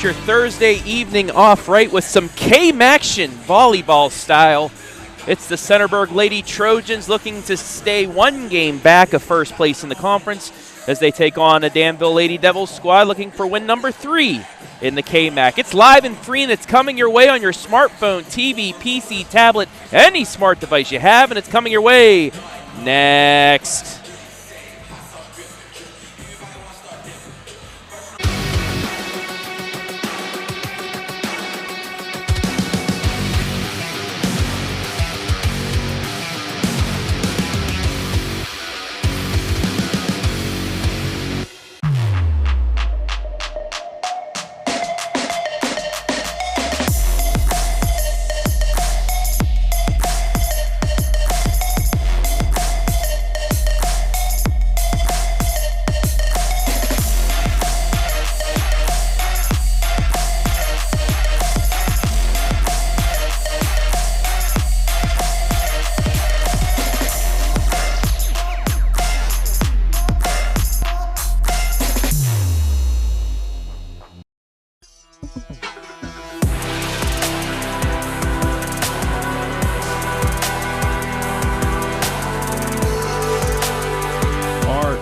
start your Thursday evening off right with some KMACtion volleyball style. It's the Centerburg Lady Trojans looking to stay one game back of first place in the conference as they take on a Danville Lady Devils squad looking for win number 3 in the KMAC. It's live and free, and it's coming your way on your smartphone, TV, PC, tablet, any smart device you have, and it's coming your way next.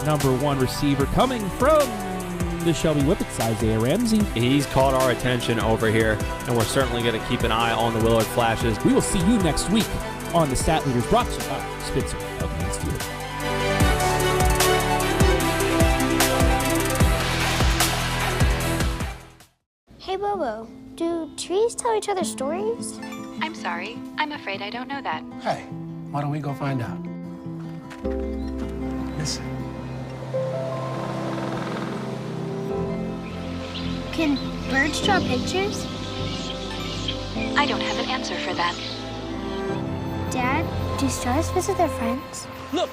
Number 1 receiver coming from the Shelby Whippets, Isaiah Ramsey. He's caught our attention over here, and we're certainly going to keep an eye on the Willard Flashes. We will see you next week on the Stat Leaders, brought to you by Spitzer of Mansfield. Hey Bobo, do trees tell each other stories? I'm sorry, I'm afraid I don't know that. Hey, why don't we go find out? Listen. Can birds draw pictures? I don't have an answer for that. Dad, do stars visit their friends? Look!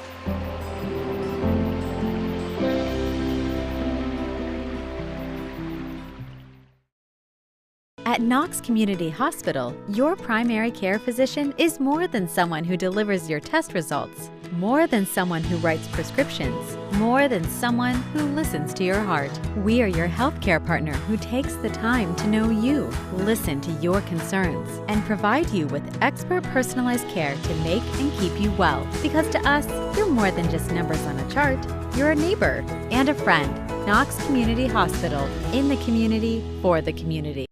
At Knox Community Hospital, your primary care physician is more than someone who delivers your test results, more than someone who writes prescriptions, more than someone who listens to your heart. We are your healthcare partner who takes the time to know you, listen to your concerns, and provide you with expert personalized care to make and keep you well. Because to us, you're more than just numbers on a chart. You're a neighbor and a friend. Knox Community Hospital, in the community, for the community.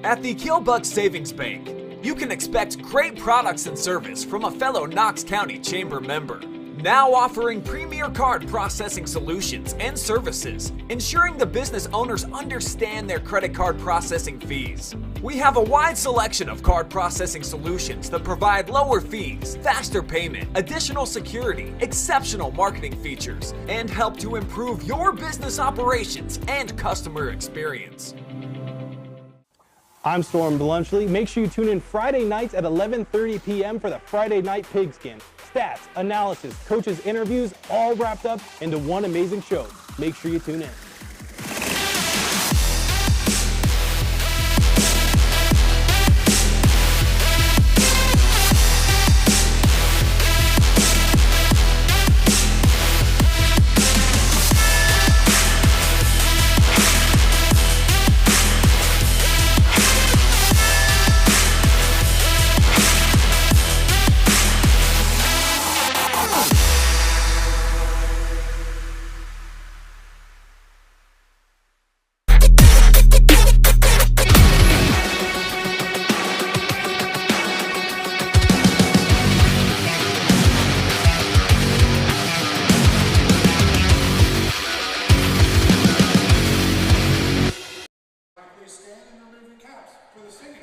At the Keelbuck Savings Bank, you can expect great products and service from a fellow Knox County Chamber member. Now offering premier card processing solutions and services, ensuring the business owners understand their credit card processing fees. We have a wide selection of card processing solutions that provide lower fees, faster payment, additional security, exceptional marketing features, and help to improve your business operations and customer experience. I'm Storm Bluntschly. Make sure you tune in Friday nights at 11:30 p.m. for the Friday Night Pigskin. Stats, analysis, coaches' interviews, all wrapped up into one amazing show. Make sure you tune in.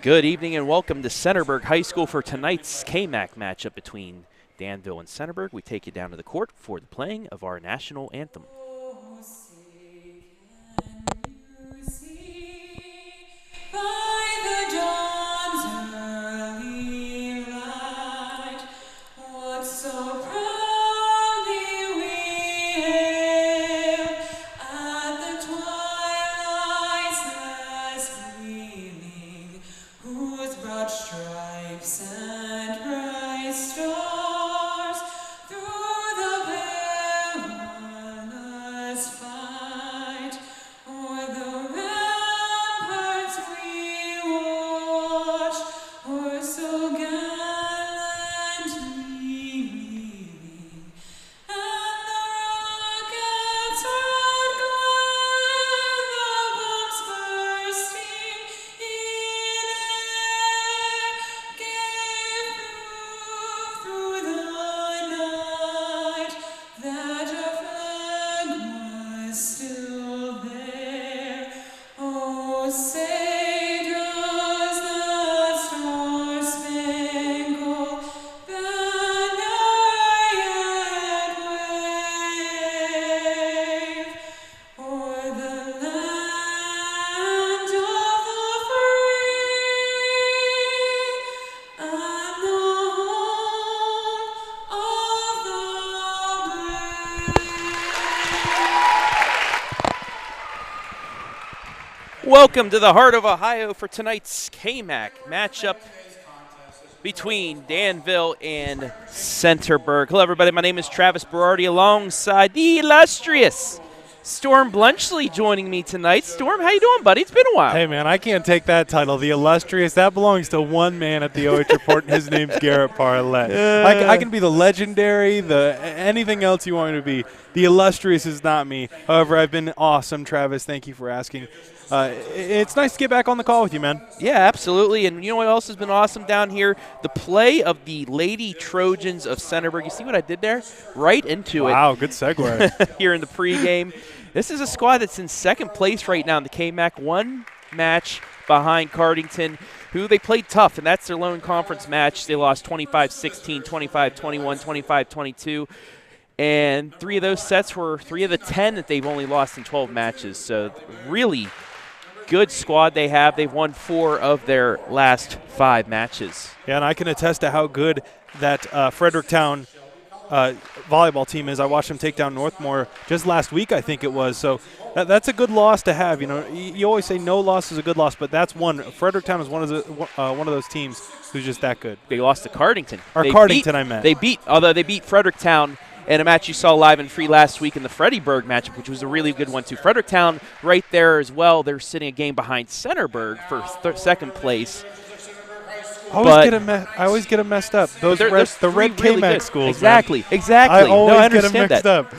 Good evening and welcome to Centerburg High School for tonight's KMAC matchup between Danville and Centerburg. We take you down to the court for the playing of our national anthem. Welcome to the heart of Ohio for tonight's KMAC matchup between Danville and Centerburg. Hello, everybody. My name is Travis Berardi alongside the illustrious Storm Bluntschly joining me tonight. Storm, how you doing, buddy? It's been a while. Hey, man, I can't take that title. The illustrious, that belongs to one man at the OH Report, and his name's Garret Parlett. I can be the legendary, the anything else you want me to be. The illustrious is not me. However, I've been awesome, Travis. Thank you for asking. It's nice to get back on the call with you, man. Yeah, absolutely. And you know what else has been awesome down here? The play of the Lady Trojans of Centerburg. You see what I did there? Right into it. Wow, good segue. Here in the pregame. This is a squad that's in second place right now in the KMAC, one match behind Cardington, who they played tough, and that's their lone conference match. They lost 25-16, 25-21, 25-22. And 3 of those sets were 3 of the 10 that they've only lost in 12 matches. So really good squad they have. They've won 4 of their last 5 matches. Yeah, and I can attest to how good that Fredericktown volleyball team is. I watched them take down Northmore just last week, I think it was. So that's a good loss to have. You know, you always say no loss is a good loss, but that's one. Fredericktown is one of those teams who's just that good. They lost to Cardington. They beat Fredericktown in a match you saw live and free last week in the Freddieburg matchup, which was a really good one too. Fredericktown right there as well. They're sitting a game behind Centerburg for second place. I always get them messed up. The red KMAC schools. Exactly. Man. Exactly. I always get them mixed up.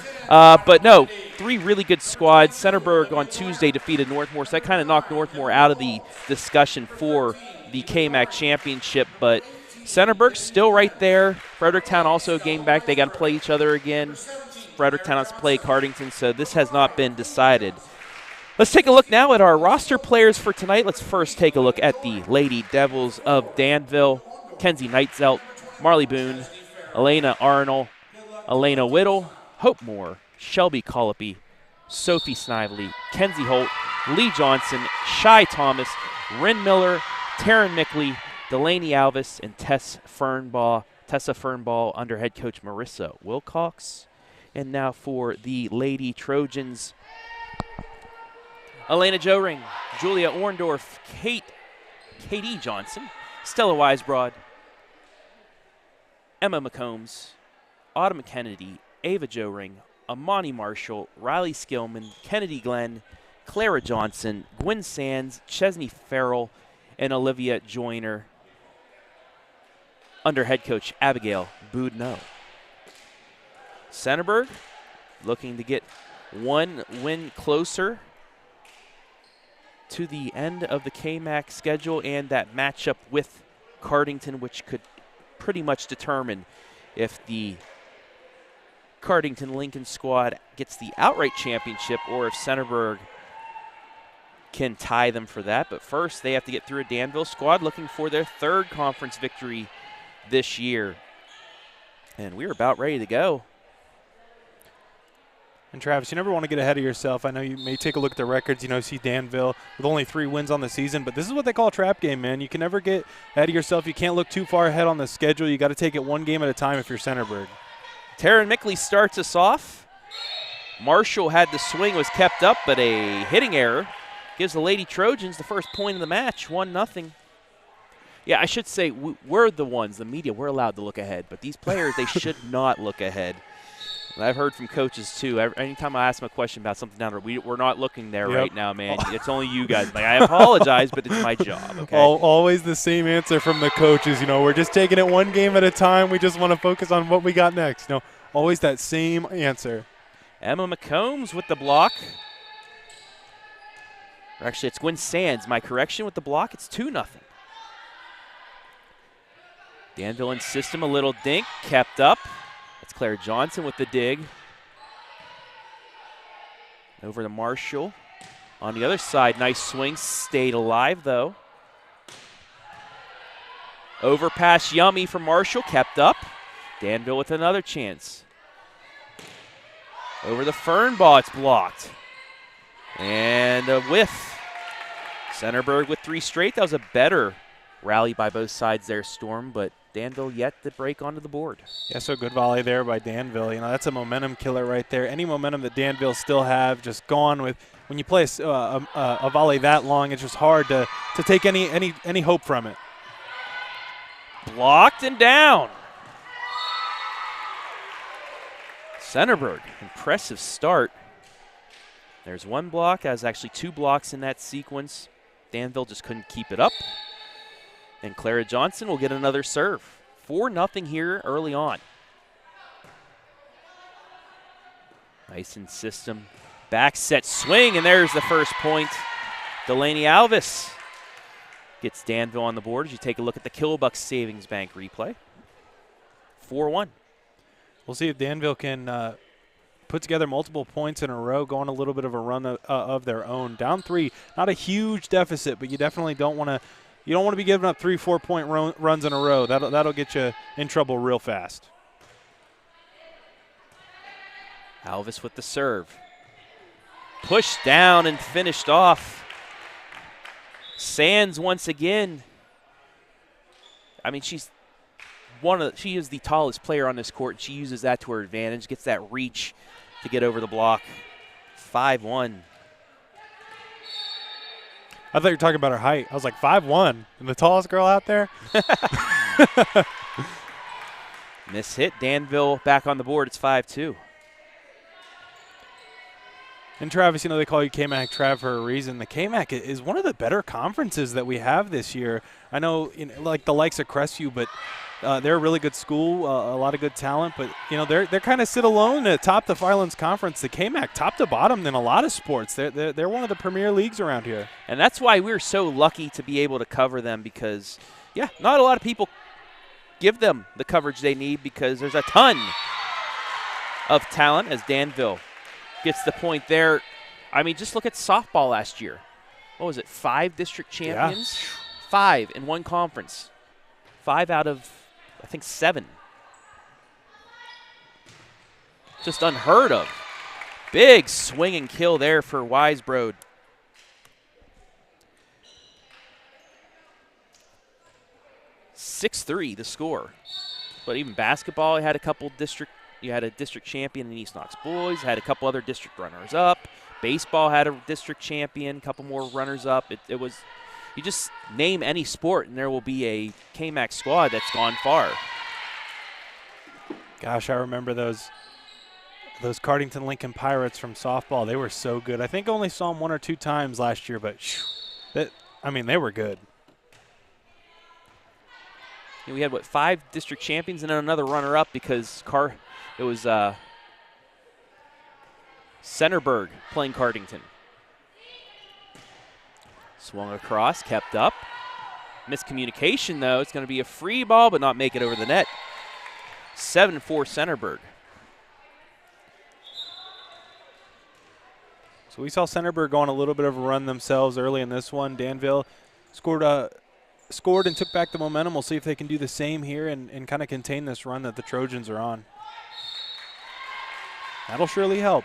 But no, 3 really good squads. Centerburg on Tuesday defeated Northmore, so that kind of knocked Northmore out of the discussion for the KMAC championship. But Centerburg's still right there. Fredericktown also a game back. They got to play each other again. Fredericktown has to play Cardington, so this has not been decided. Let's take a look now at our roster players for tonight. Let's first take a look at the Lady Devils of Danville. Kenzie Neitzeit, Marley Boone, Elena Arnold, Elena Whittle, Hope Moore, Shelby Colopy, Sophie Snively, Kenzie Holt, Lee Johnson, Shy Thomas, Rin Miller, Taryn Mickley, Delaney Alvis, and Tessa Fernball under head coach Marissa Wilcox. And now for the Lady Trojans, Elena Joring, Julia Orndorff, Katie Johnson, Stella Weisbrod, Emma McCombs, Autumn Kennedy, Ava Joring, Amani Marshall, Riley Skillman, Kennedy Glenn, Clara Johnson, Gwen Sands, Chesney Farrell, and Olivia Joyner under head coach Abigail Boudneau. Centerburg looking to get one win closer to the end of the KMAC schedule and that matchup with Cardington, which could pretty much determine if the Cardington-Lincoln squad gets the outright championship or if Centerburg can tie them for that. But first, they have to get through a Danville squad looking for their 3rd conference victory this year. And we're about ready to go. And Travis, you never want to get ahead of yourself. I know you may take a look at the records, see Danville with only 3 wins on the season, but this is what they call a trap game, man. You can never get ahead of yourself. You can't look too far ahead on the schedule. You got to take it one game at a time if you're Centerburg. Taryn Mickley starts us off. Marshall had the swing, was kept up, but a hitting error gives the Lady Trojans the first point of the match, 1-0. Yeah, I should say we're the ones, the media, we're allowed to look ahead, but these players, they should not look ahead. And I've heard from coaches, too. Anytime I ask them a question about something down there, we're not looking there right now, man. It's only you guys. Like, I apologize, but it's my job, okay? Always the same answer from the coaches. We're just taking it one game at a time. We just want to focus on what we got next. Always that same answer. Emma McCombs with the block. Or actually, it's Gwen Sands. My correction with the block, it's 2-0. Danville in system, a little dink, kept up. That's Claire Johnson with the dig. Over to Marshall. On the other side, nice swing. Stayed alive, though. Overpass yummy for Marshall. Kept up. Danville with another chance. Over the Fernball. It's blocked. And a whiff. Centerburg with 3 straight. That was a better rally by both sides there, Storm, but Danville yet to break onto the board. Yeah, so good volley there by Danville. That's a momentum killer right there. Any momentum that Danville still have, just gone with when you play a volley that long, it's just hard to take any hope from it. Blocked and down. Centerburg, impressive start. There's one block. That was actually 2 blocks in that sequence. Danville just couldn't keep it up. And Clara Johnson will get another serve. 4-0 here early on. Nice in system. Back set swing, and there's the first point. Delaney Alvis gets Danville on the board as you take a look at the Killbuck Savings Bank replay. 4-1. We'll see if Danville can put together multiple points in a row, go on a little bit of a run of their own. Down 3, not a huge deficit, but you definitely don't want to. You don't want to be giving up 3-4 point runs in a row. That'll get you in trouble real fast. Alvis with the serve. Pushed down and finished off. Sands once again. I mean, she is the tallest player on this court, and she uses that to her advantage, gets that reach to get over the block. 5-1. I thought you were talking about her height. I was like 5'1", and the tallest girl out there. Miss hit. Danville back on the board. It's 5-2. And Travis, they call you KMAC Trav for a reason. The KMAC is one of the better conferences that we have this year. I know, like the likes of Crestview, but they're a really good school, a lot of good talent. But they're kind of sit alone atop the Firelands Conference. The KMAC, top to bottom in a lot of sports. They're one of the premier leagues around here. And that's why we're so lucky to be able to cover them because, not a lot of people give them the coverage they need because there's a ton of talent as Danville gets the point there. I mean, just look at softball last year. What was it, 5 district champions? Yeah. 5 in one conference. 5 out of, I think, 7. Just unheard of. Big swing and kill there for Weisbrod. (6-3) the score. But even basketball, you had a district champion in East Knox Boys, had a couple other district runners-up. Baseball had a district champion, a couple more runners-up. It was, you just name any sport, and there will be a KMAC squad that's gone far. Gosh, I remember those Cardington Lincoln Pirates from softball. They were so good. I think I only saw them 1 or 2 times last year, but they were good. We had, 5 district champions and then another runner-up because it was Centerburg playing Cardington. Swung across, kept up. Miscommunication, though. It's going to be a free ball, but not make it over the net. 7-4 Centerburg. So we saw Centerburg go on a little bit of a run themselves early in this one. Danville scored and took back the momentum. We'll see if they can do the same here and kind of contain this run that the Trojans are on. That'll surely help.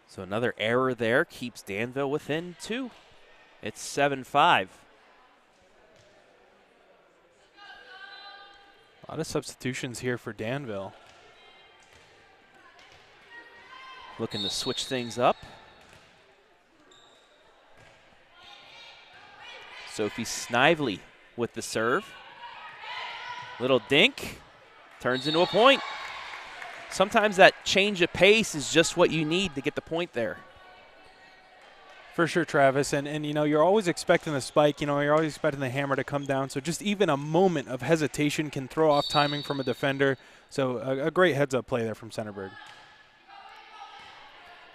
So another error there keeps Danville within 2. It's 7-5. A lot of substitutions here for Danville. Looking to switch things up. Sophie Snively with the serve. Little dink. Turns into a point. Sometimes that change of pace is just what you need to get the point there. For sure, Travis. And you're always expecting the spike. You're always expecting the hammer to come down. So just even a moment of hesitation can throw off timing from a defender. So a great heads-up play there from Centerburg.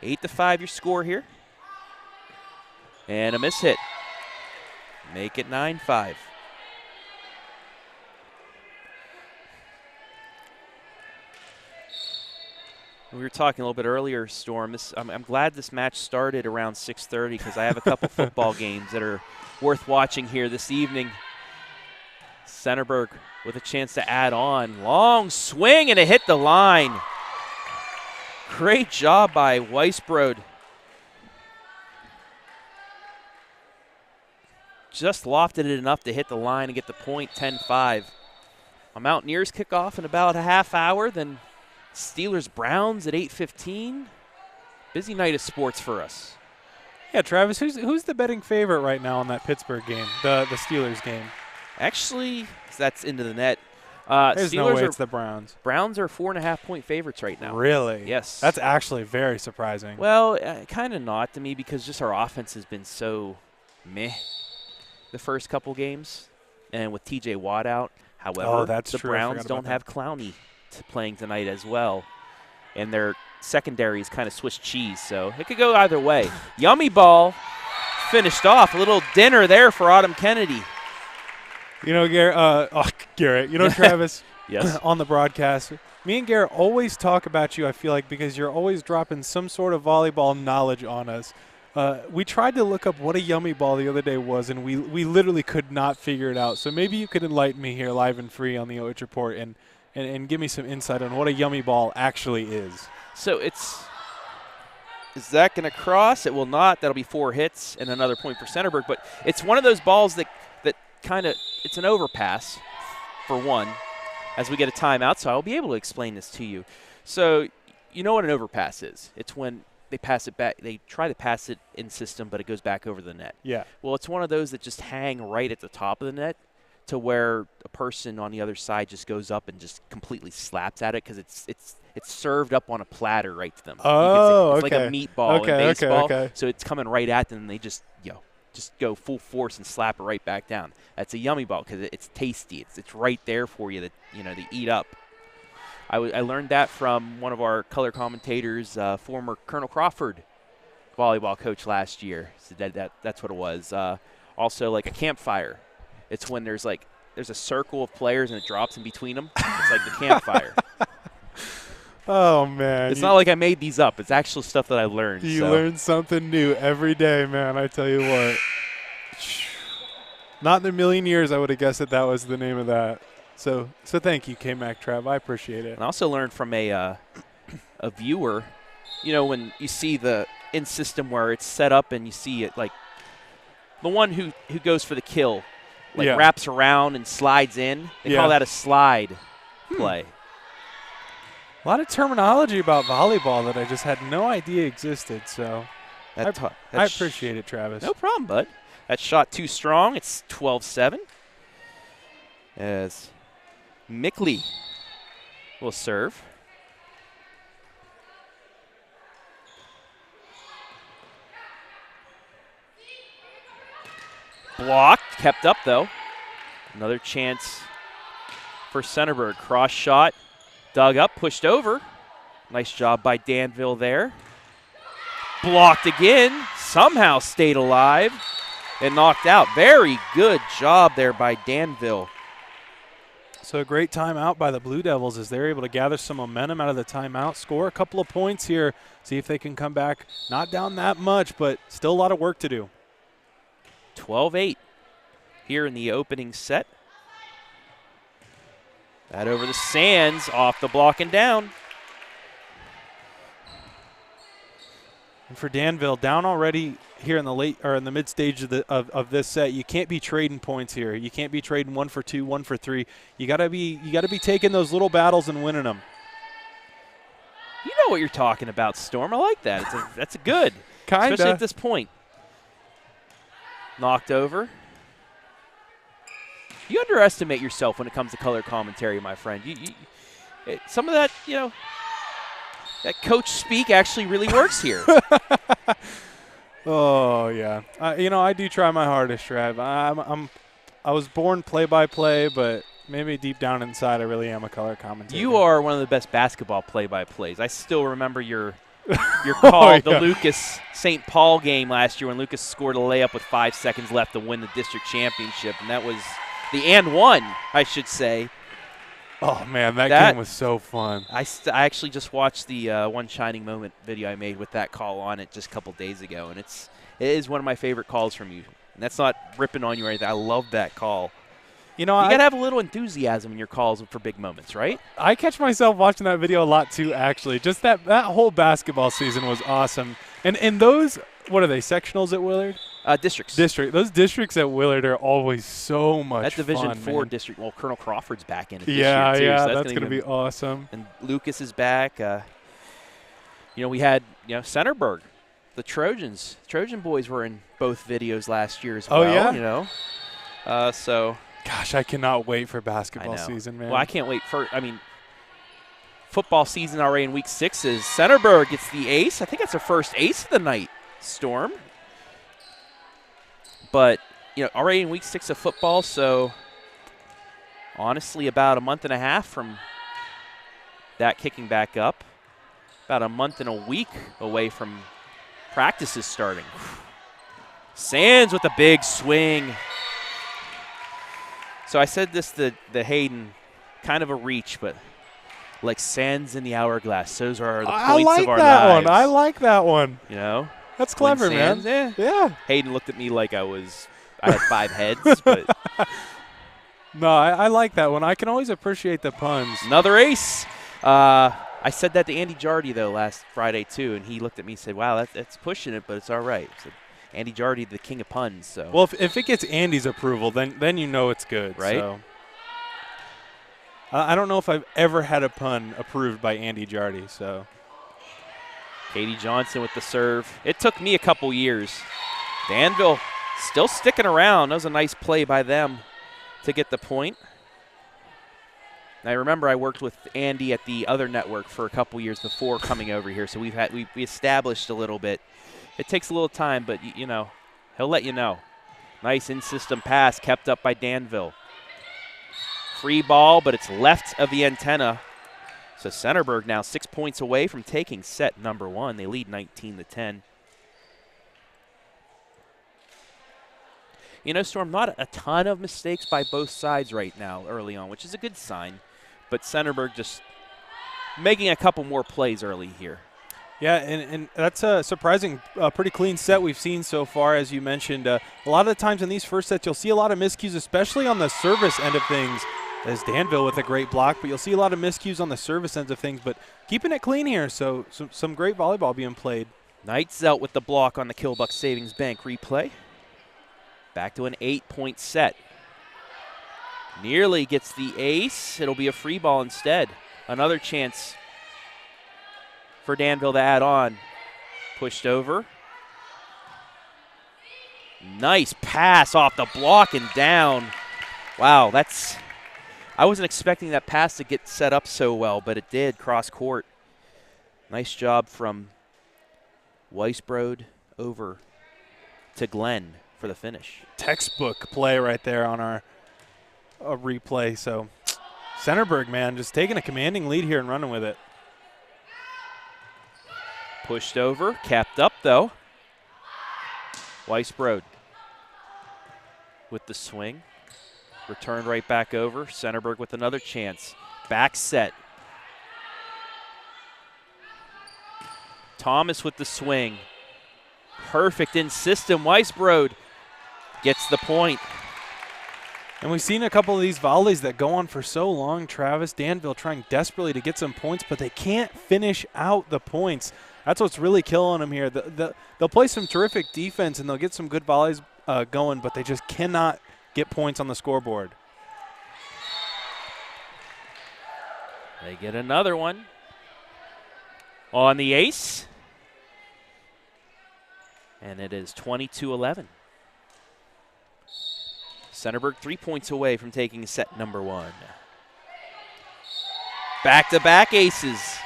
8-5 your score here. And a miss hit. Make it 9-5. We were talking a little bit earlier, Storm. I'm glad this match started around 6:30 because I have a couple football games that are worth watching here this evening. Centerburg with a chance to add on. Long swing, and it hit the line. Great job by Weisbrod. Just lofted it enough to hit the line and get the point, 10-5. Mountaineers kick off in about a half hour, then Steelers-Browns at 8:15. Busy night of sports for us. Yeah, Travis, who's the betting favorite right now in that Pittsburgh game, the Steelers game? Actually, that's into the net. There's no way it's the Browns. Browns are 4.5-point favorites right now. Really? Yes. That's actually very surprising. Well, kind of not to me because just our offense has been so meh the first couple games, and with T.J. Watt out. However, the Browns don't have Clowney playing tonight as well, and their secondary is kind of Swiss cheese, so it could go either way. Yummy Ball finished off. A little dinner there for Autumn Kennedy. You know, Garrett, you know, Travis, yes. On the broadcast, me and Garrett always talk about you, I feel like, because you're always dropping some sort of volleyball knowledge on us. We tried to look up what a yummy ball the other day was, and we literally could not figure it out. So maybe you could enlighten me here live and free on the OH Report and give me some insight on what a yummy ball actually is. So is that going to cross? It will not. That'll be 4 hits and another point for Centerburg. But it's one of those balls that kind of – it's an overpass for one as we get a timeout. So I'll be able to explain this to you. So you know what an overpass is. It's when they pass it back. They try to pass it in system, but it goes back over the net. Yeah. Well, it's one of those that just hang right at the top of the net to where a person on the other side just goes up and just completely slaps at it because it's served up on a platter right to them. Oh, it's okay. like a meatball in baseball. Okay. So it's coming right at them, and they just go full force and slap it right back down. That's a yummy ball because it's tasty. It's right there for you to eat up. I learned that from one of our color commentators, former Colonel Crawford volleyball coach last year. So that's what it was. Also, like a campfire. It's when there's a circle of players and it drops in between them. It's like the campfire. Oh, man. It's not like I made these up. It's actual stuff that I learned. You learn something new every day, man, I tell you what. Not in a million years I would have guessed that was the name of that. So thank you, KMAC Trav. I appreciate it. And I also learned from a viewer, when you see the in system where it's set up and you see it, like the one who goes for the kill, wraps around and slides in. They call that a slide play. A lot of terminology about volleyball that I just had no idea existed. So I appreciate it, Travis. No problem, bud. That shot too strong. It's 12-7. As Mickley will serve. Blocked. Kept up, though. Another chance for Centerburg. Cross shot. Dug up. Pushed over. Nice job by Danville there. Blocked again. Somehow stayed alive and knocked out. Very good job there by Danville. So a great timeout by the Blue Devils as they're able to gather some momentum out of the timeout, score a couple of points here, see if they can come back. Not down that much, but still a lot of work to do. 12-8 here in the opening set. That over the Sands, off the block and down. And for Danville, down already here in the mid stage of this set. You can't be trading points here. You can't be trading 1 for 2, 1 for 3. You gotta be taking those little battles and winning them. You know what you're talking about, Storm. I like that. That's a good. Kinda. Especially at this point. Knocked over. You underestimate yourself when it comes to color commentary, my friend. Some of that, that coach speak actually really works here. Oh, yeah. I do try my hardest, Trav. I was born play-by-play, but maybe deep down inside I really am a color commentator. You are one of the best basketball play-by-plays. I still remember your call, the Lucas St. Paul game last year when Lucas scored a layup with 5 seconds left to win the district championship, and that was the and one, I should say. Oh, man, that game was so fun. I actually just watched the One Shining Moment video I made with that call on it just a couple days ago, and it is one of my favorite calls from you. And that's not ripping on you or anything. I love that call. You got to have a little enthusiasm in your calls for big moments, right? I catch myself watching that video a lot, too, actually. Just that whole basketball season was awesome. And those what are they, sectionals at Willard? Districts. Those districts at Willard are always so much That Division fun, 4 man. district. Well, Colonel Crawford's back in it Yeah, this year, too. yeah, So that's going to be awesome. And Lucas is back. We had, Centerburg, the Trojans. Trojan boys were in both videos last year as well. Oh, yeah? So. Gosh, I cannot wait for basketball season, man. Well, I can't wait football season already in week 6 is Centerburg gets the ace. I think that's their first ace of the night, Storm. But, already in week 6 of football, so honestly about a month and a half from that kicking back up. About a month and a week away from practices starting. Sands with a big swing. So I said this to Hayden, kind of a reach, but like sands in the hourglass. Those are the points of our lives. I like that one. That's clever, man. Yeah. Hayden looked at me like I had 5 heads, but no, I like that one. I can always appreciate the puns. Another ace. I said that to Andy Jardy, though, last Friday, too, and he looked at me and said, wow, that's pushing it, but it's all right. I said, Andy Jardy, the king of puns. So. Well, if it gets Andy's approval, then you know it's good. Right? So. I don't know if I've ever had a pun approved by Andy Jardy. So. Katie Johnson with the serve. It took me a couple years. Danville still sticking around. That was a nice play by them to get the point. And I remember I worked with Andy at the other network for a couple years before coming over here, so we established a little bit. It takes a little time, but he'll let you know. Nice in-system pass kept up by Danville. Free ball, but it's left of the antenna. So Centerburg now 6 points away from taking set number 1. They lead 19-10. Storm, not a ton of mistakes by both sides right now early on, which is a good sign. But Centerburg just making a couple more plays early here. Yeah, and that's a surprising, pretty clean set we've seen so far, as you mentioned. A lot of the times in these first sets, you'll see a lot of miscues, especially on the service end of things. As Danville with a great block, but you'll see a lot of miscues on the service ends of things. But keeping it clean here, so some great volleyball being played. Neitzeit with the block on the Killbuck Savings Bank replay. Back to an 8-point set. Nearly gets the ace. It'll be a free ball instead. Another chance for Danville to add on. Pushed over. Nice pass off the block and down. Wow, I wasn't expecting that pass to get set up so well, but it did cross court. Nice job from Weisbrod over to Glenn for the finish. Textbook play right there on our replay. So Centerburg, man, just taking a commanding lead here and running with it. Pushed over, capped up though. Weisbrod with the swing. Returned right back over. Centerburg with another chance. Back set. Thomas with the swing. Perfect in system. Weisbrod gets the point. And we've seen a couple of these volleys that go on for so long. Travis, Danville trying desperately to get some points, but they can't finish out the points. That's what's really killing them here. They'll play some terrific defense and they'll get some good volleys going, but they just cannot get points on the scoreboard. They get another one on the ace. And it is 22-11. Centerburg 3 points away from taking set number 1. Back-to-back aces.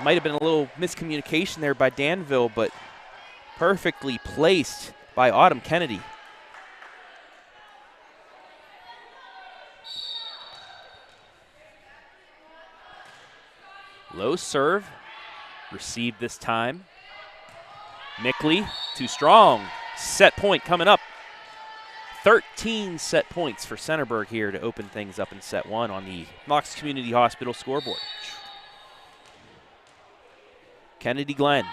Might have been a little miscommunication there by Danville, but perfectly placed by Autumn Kennedy. Low serve, received this time. Mickley, too strong. Set point coming up. 13 set points for Centerburg here to open things up in set 1 on the Knox Community Hospital scoreboard. Kennedy Glenn.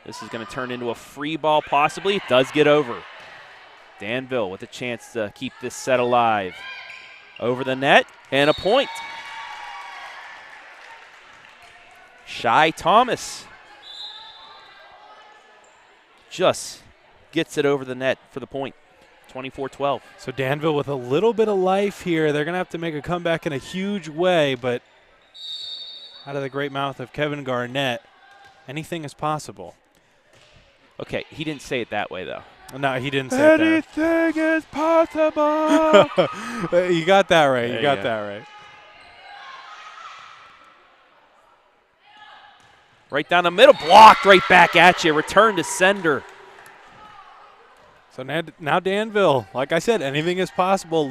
This is going to turn into a free ball possibly. It does get over. Danville with a chance to keep this set alive. Over the net and a point. Shy Thomas just gets it over the net for the point. 24-12. So Danville with a little bit of life here. They're going to have to make a comeback in a huge way, but out of the great mouth of Kevin Garnett, anything is possible. Okay, he didn't say it that way, though. No, he didn't say it there. Anything is possible. You got that right. You got that right. Right down the middle, blocked right back at you. Return to sender. So now Danville, like I said, anything is possible. A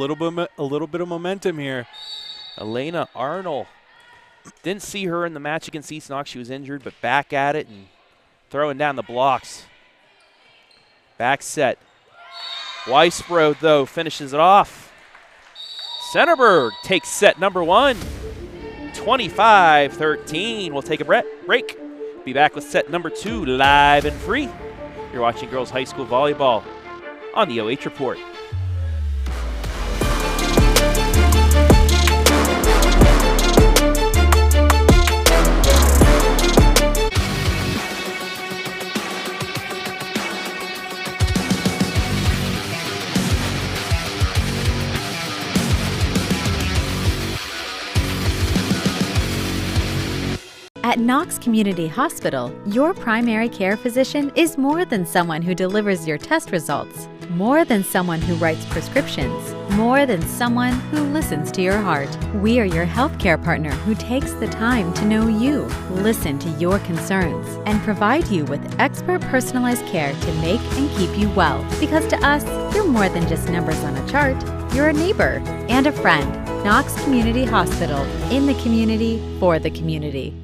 little bit of momentum here. Elena Arnold. Didn't see her in the match against East Knox. She was injured, but back at it and throwing down the blocks. Back set. Weisbrod, though, finishes it off. Centerburg takes set number 1. 25-13. We'll take a break. Be back with set number 2 live and free. You're watching girls high school volleyball on the OH Report. At Knox Community Hospital, your primary care physician is more than someone who delivers your test results, more than someone who writes prescriptions, more than someone who listens to your heart. We are your healthcare partner who takes the time to know you, listen to your concerns, and provide you with expert personalized care to make and keep you well. Because to us, you're more than just numbers on a chart. You're a neighbor and a friend. Knox Community Hospital, in the community, for the community.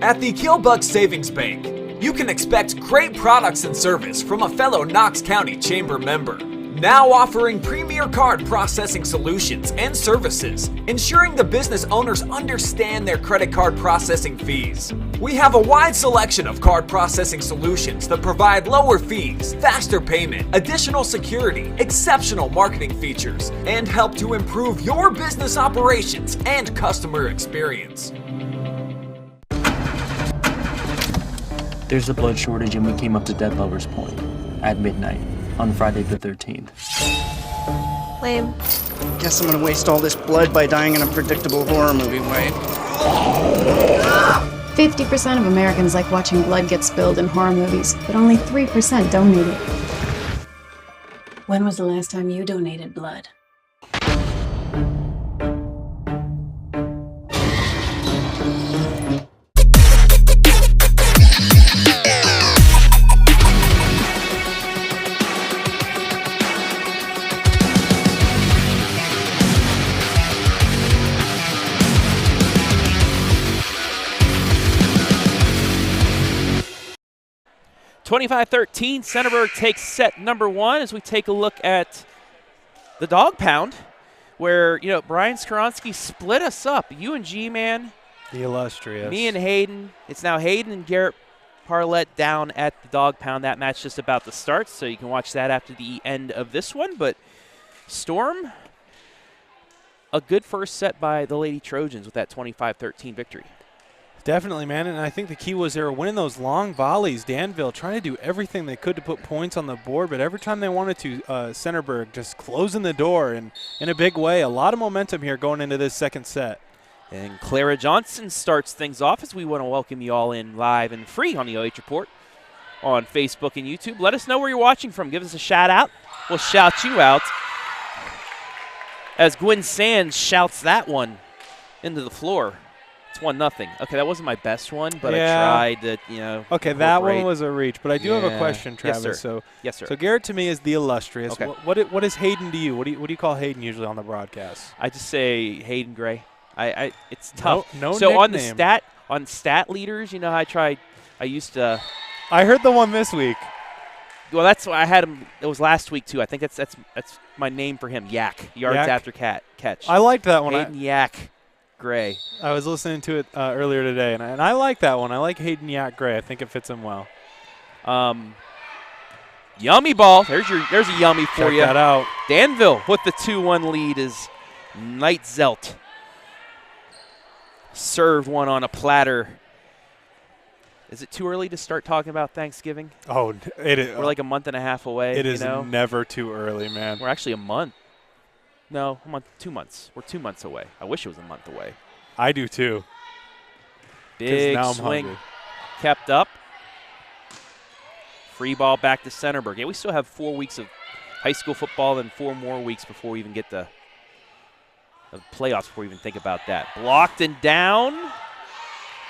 At the Keelbuck Savings Bank, you can expect great products and service from a fellow Knox County Chamber member. Now offering premier card processing solutions and services, ensuring the business owners understand their credit card processing fees. We have a wide selection of card processing solutions that provide lower fees, faster payment, additional security, exceptional marketing features, and help to improve your business operations and customer experience. There's a blood shortage and we came up to Dead Lover's Point at midnight on Friday the 13th. Lame. Guess I'm gonna waste all this blood by dying in a predictable horror movie way. 50% of Americans like watching blood get spilled in horror movies, but only 3% donate it. When was the last time you donated blood? (25-13). Centerburg takes set number 1 as we take a look at the dog pound, where Brian Skoronsky split us up. UNG, man. The illustrious. Me and Hayden. It's now Hayden and Garret Parlett down at the dog pound. That match just about to start, so you can watch that after the end of this one. But Storm, a good first set by the Lady Trojans with that 25-13 victory. Definitely, man, and I think the key was they were winning those long volleys. Danville trying to do everything they could to put points on the board, but every time they wanted to, Centerburg just closing the door and in a big way. A lot of momentum here going into this second set. And Clara Johnson starts things off as we want to welcome you all in live and free on the OH Report on Facebook and YouTube. Let us know where you're watching from. Give us a shout out. We'll shout you out as Gwen Sands shouts that one into the floor. It's 1-0. Okay, that wasn't my best one, but yeah. I tried to, Okay, that one was a reach, but I do have a question, Travis. Yes, sir. Yes, sir. So Garret to me is the illustrious. Okay. What is Hayden to you? What do you call Hayden usually on the broadcast? I just say Hayden Gray. It's tough. No so nickname. on stat leaders, I used to. I heard the one this week. Well, that's why I had him. It was last week too. I think that's my name for him. Yak, yards Yak? after catch. I liked that one. Hayden Yak Gray. I was listening to it earlier today, and I like that one. I like Hayden Yak Gray. I think it fits him well. Yummy ball. There's a yummy for you. Check that out. Danville with the 2-1 lead as Neitzeit served one on a platter. Is it too early to start talking about Thanksgiving? Oh, it is. We're like a month and a half away. It is know? never too early, man. We're actually a month. No, a month, 2 months. We're 2 months away. I wish it was a month away. I do too. Big now I'm swing hungry. kept up. Free ball back to Centerburg. Yeah, we still have 4 weeks of high school football and 4 more weeks before we even get the playoffs, before we even think about that. Blocked and down,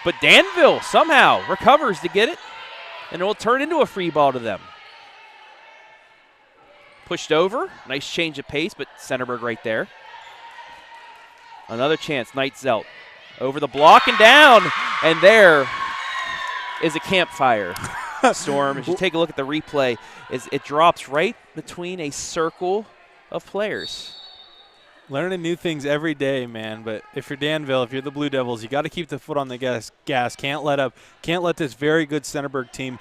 but Danville somehow recovers to get it, and it will turn into a free ball to them. Pushed over. Nice change of pace, but Centerburg right there. Another chance. Neitzeit over the block and down. And there is a campfire storm. If you take a look at the replay, it drops right between a circle of players. Learning new things every day, man. But if you're Danville, if you're the Blue Devils, you got to keep the foot on the gas. Can't let up. Can't let this very good Centerburg team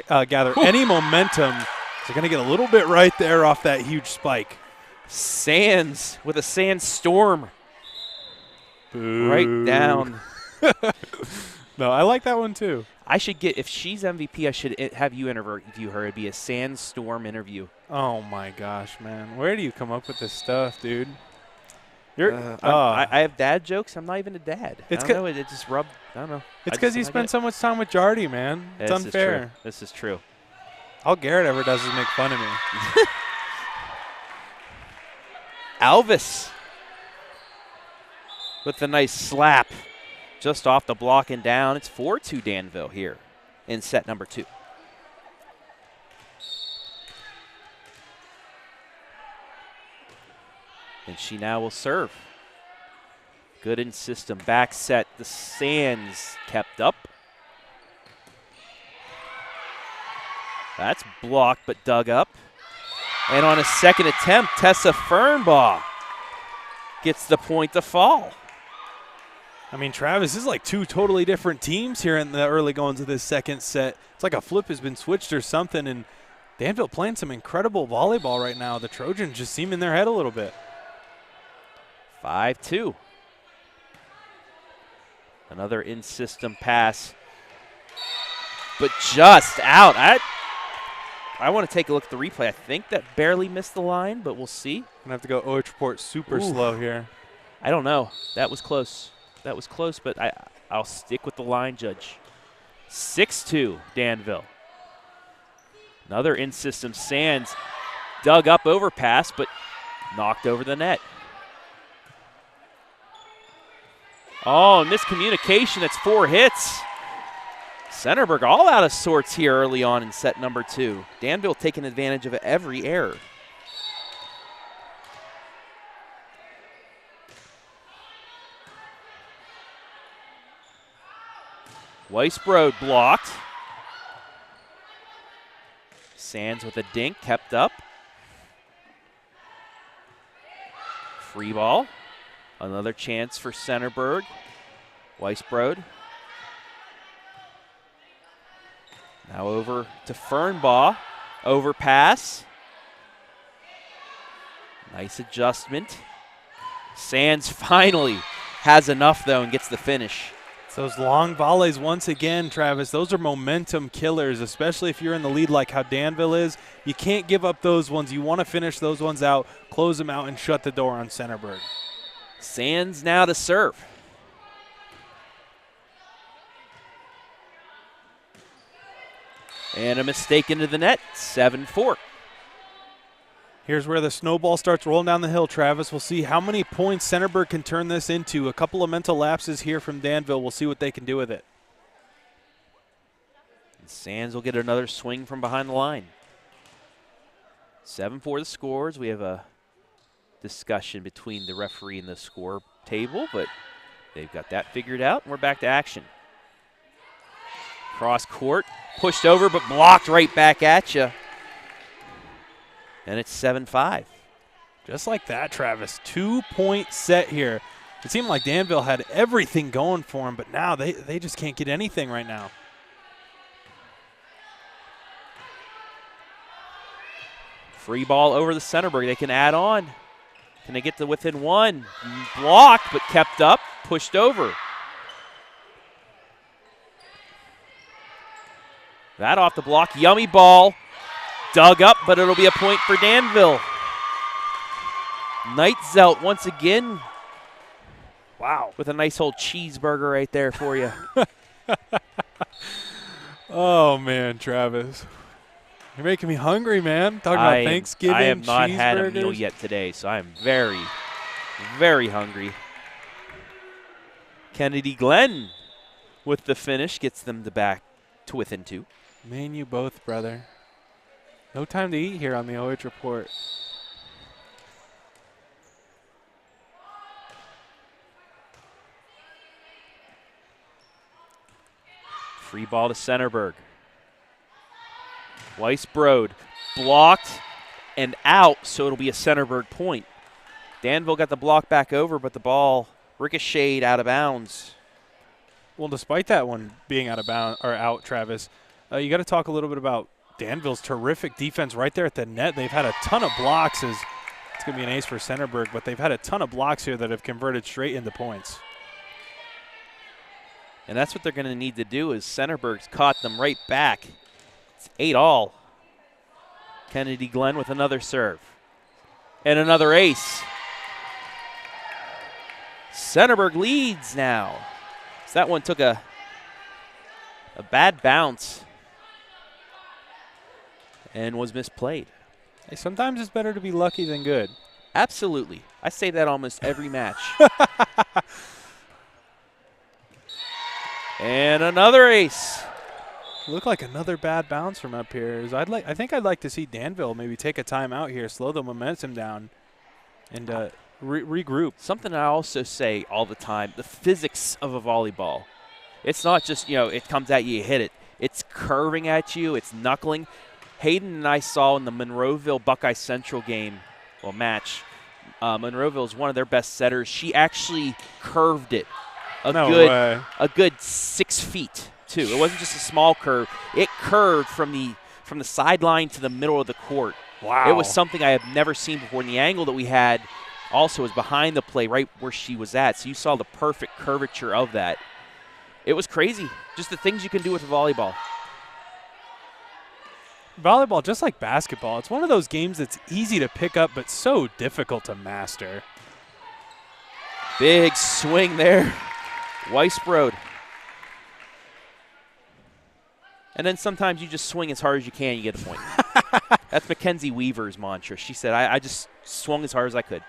gather any momentum. They're going to get a little bit right there off that huge spike. Sands with a sandstorm. Boo. Right down. No, I like that one too. I should get, if she's MVP, I should have you interview her. It'd be a sandstorm interview. Oh my gosh, man. Where do you come up with this stuff, dude? I have dad jokes. I'm not even a dad. I don't know. It just rubbed. I don't know. It's because you spend so much time with Jardy, man. It's unfair. This is true. All Garrett ever does is make fun of me. Alvis with the nice slap just off the block and down. It's 4-2 Danville here in set number 2. And she now will serve. Good in system. Back set. The Sands kept up. That's blocked but dug up. And on a second attempt, Tessa Fernbaugh gets the point to fall. I mean, Travis, this is like 2 totally different teams here in the early goings of this second set. It's like a flip has been switched or something, and Danville playing some incredible volleyball right now. The Trojans just seem in their head a little bit. 5-2. Another in-system pass, but just out. I want to take a look at the replay. I think that barely missed the line, but we'll see. Gonna have to go OH report super slow here. I don't know. That was close. That was close, but I'll stick with the line judge. 6-2 Danville. Another in-system. Sands dug up overpass, but knocked over the net. Oh, miscommunication. That's 4 hits. Centerburg all out of sorts here early on in set number 2. Danville taking advantage of every error. Weisbrod blocked. Sands with a dink, kept up. Free ball. Another chance for Centerburg. Weisbrod. Now over to Fernbaugh. Overpass. Nice adjustment. Sands finally has enough, though, and gets the finish. It's those long volleys once again, Travis. Those are momentum killers, especially if you're in the lead like how Danville is. You can't give up those ones. You want to finish those ones out, close them out, and shut the door on Centerburg. Sands now to serve. And a mistake into the net, 7-4. Here's where the snowball starts rolling down the hill, Travis. We'll see how many points Centerburg can turn this into. A couple of mental lapses here from Danville. We'll see what they can do with it. And Sands will get another swing from behind the line. 7-4 the scores. We have a discussion between the referee and the score table, but they've got that figured out, and we're back to action. Cross court, pushed over, but blocked right back at you. And it's 7-5. Just like that, Travis. 2-point set here. It seemed like Danville had everything going for them, but now they just can't get anything right now. Free ball over the Centerburg. They can add on. Can they get to within one? Blocked, but kept up, pushed over. That off the block. Yummy ball. Dug up, but it'll be a point for Danville. Neitzeit once again. Wow. With a nice old cheeseburger right there for you. Oh, man, Travis. You're making me hungry, man. Talking about Thanksgiving, I have not had a cheeseburgers. meal yet today, so I am very, very hungry. Kennedy Glenn with the finish gets them back to within 2. Me and you both, brother. No time to eat here on the OH Report. Free ball to Centerburg. Weisbrod blocked and out, so it'll be a Centerburg point. Danville got the block back over, but the ball ricocheted out of bounds. Well, despite that one being out of bounds or out, Travis, you got to talk a little bit about Danville's terrific defense right there at the net. They've had a ton of blocks. It's going to be an ace for Centerburg, but they've had a ton of blocks here that have converted straight into points. And that's what they're going to need to do is Centerburg's caught them right back. It's 8-all. Kennedy Glenn with another serve. And another ace. Centerburg leads now. So that one took a bad bounce and was misplayed. Hey, sometimes it's better to be lucky than good. Absolutely. I say that almost every match. And another ace. Look like another bad bounce from up here. I think I'd like to see Danville maybe take a timeout here, slow the momentum down, and regroup. Something I also say all the time, the physics of a volleyball. It's not just, it comes at you, you hit it. It's curving at you. It's knuckling. Hayden and I saw in the Monroeville Buckeye Central game, match, Monroeville is one of their best setters. She actually curved it a good 6 feet, too. It wasn't just a small curve. It curved from the sideline to the middle of the court. Wow. It was something I have never seen before. And the angle that we had also was behind the play, right where she was at. So you saw the perfect curvature of that. It was crazy, just the things you can do with volleyball. Volleyball, just like basketball, it's one of those games that's easy to pick up but so difficult to master. Big swing there. Weisbrod. And then sometimes you just swing as hard as you can, you get a point. That's Mackenzie Weaver's mantra. She said, I just swung as hard as I could.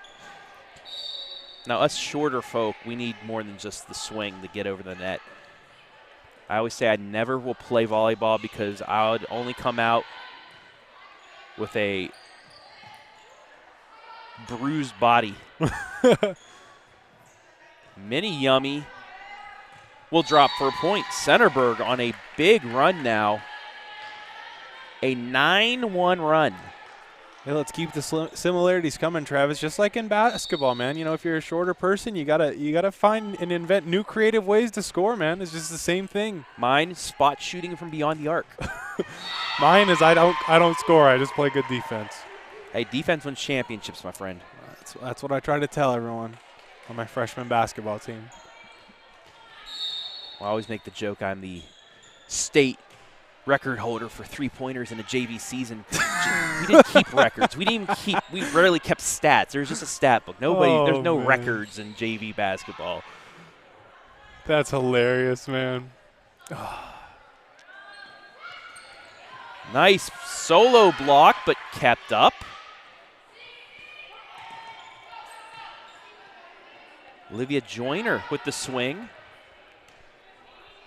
Now, us shorter folk, we need more than just the swing to get over the net. I always say I never will play volleyball because I would only come out with a bruised body. Mini Yummy will drop for a point. Centerburg on a big run now. A 9-1 run. Hey, let's keep the similarities coming, Travis. Just like in basketball, man. If you're a shorter person, you gotta find and invent new creative ways to score, man. It's just the same thing. Mine, spot shooting from beyond the arc. Mine is I don't score. I just play good defense. Hey, defense wins championships, my friend. That's what I try to tell everyone on my freshman basketball team. I always make the joke I'm the state record holder for three-pointers in a JV season. We didn't keep records. We rarely kept stats. There's just a stat book. There's no records in JV basketball. That's hilarious, man. Nice solo block, but kept up. Olivia Joyner with the swing.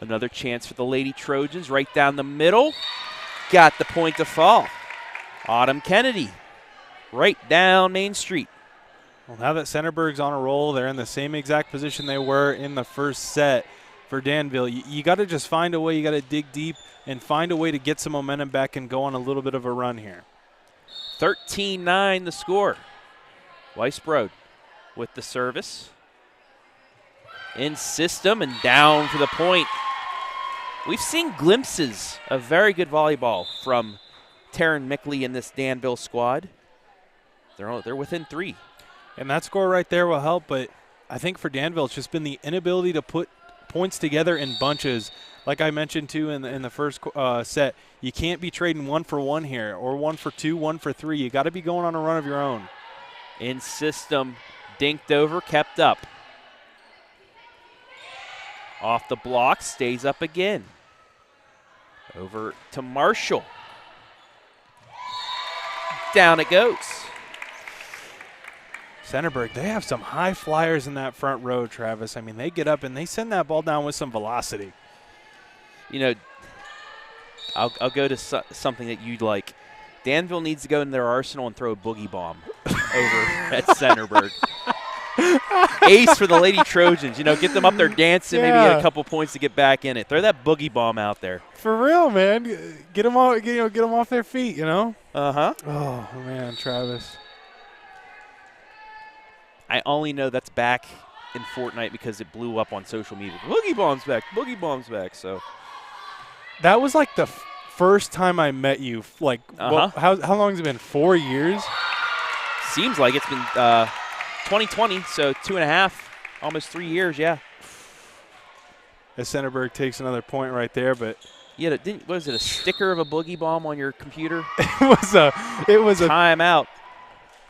Another chance for the Lady Trojans right down the middle. Got the point to fall. Autumn Kennedy right down Main Street. Well, now that Centerburg's on a roll, they're in the same exact position they were in the first set for Danville. You got to just find a way. You got to dig deep and find a way to get some momentum back and go on a little bit of a run here. 13-9 the score. Weisbrod with the service. In system and down for the point. We've seen glimpses of very good volleyball from Taryn Mickley and this Danville squad. They're within 3. And that score right there will help, but I think for Danville, it's just been the inability to put points together in bunches. Like I mentioned, too, in the first set, you can't be trading 1 for 1 here, or 1 for 2, 1 for 3. You got to be going on a run of your own. In system, dinked over, kept up. Off the block, stays up again. Over to Marshall. Down it goes. Centerburg, they have some high flyers in that front row, Travis. I mean, they get up and they send that ball down with some velocity. You know, I'll go to something that you'd like. Danville needs to go in their arsenal and throw a boogie bomb over at Centerburg. Ace for the Lady Trojans. You know, get them up there dancing, maybe get a couple points to get back in it. Throw that boogie bomb out there. For real, man. Get them off their feet, you know? Uh-huh. Oh, man, Travis. I only know that's back in Fortnite because it blew up on social media. Boogie bomb's back. Boogie bomb's back. So that was like the first time I met you. Like, how long has it been? 4 years? Seems like it's been 2020, so 2.5, almost 3 years. Yeah. As Centerburg takes another point right there, but yeah, was it a sticker of a boogie bomb on your computer? it was a timeout.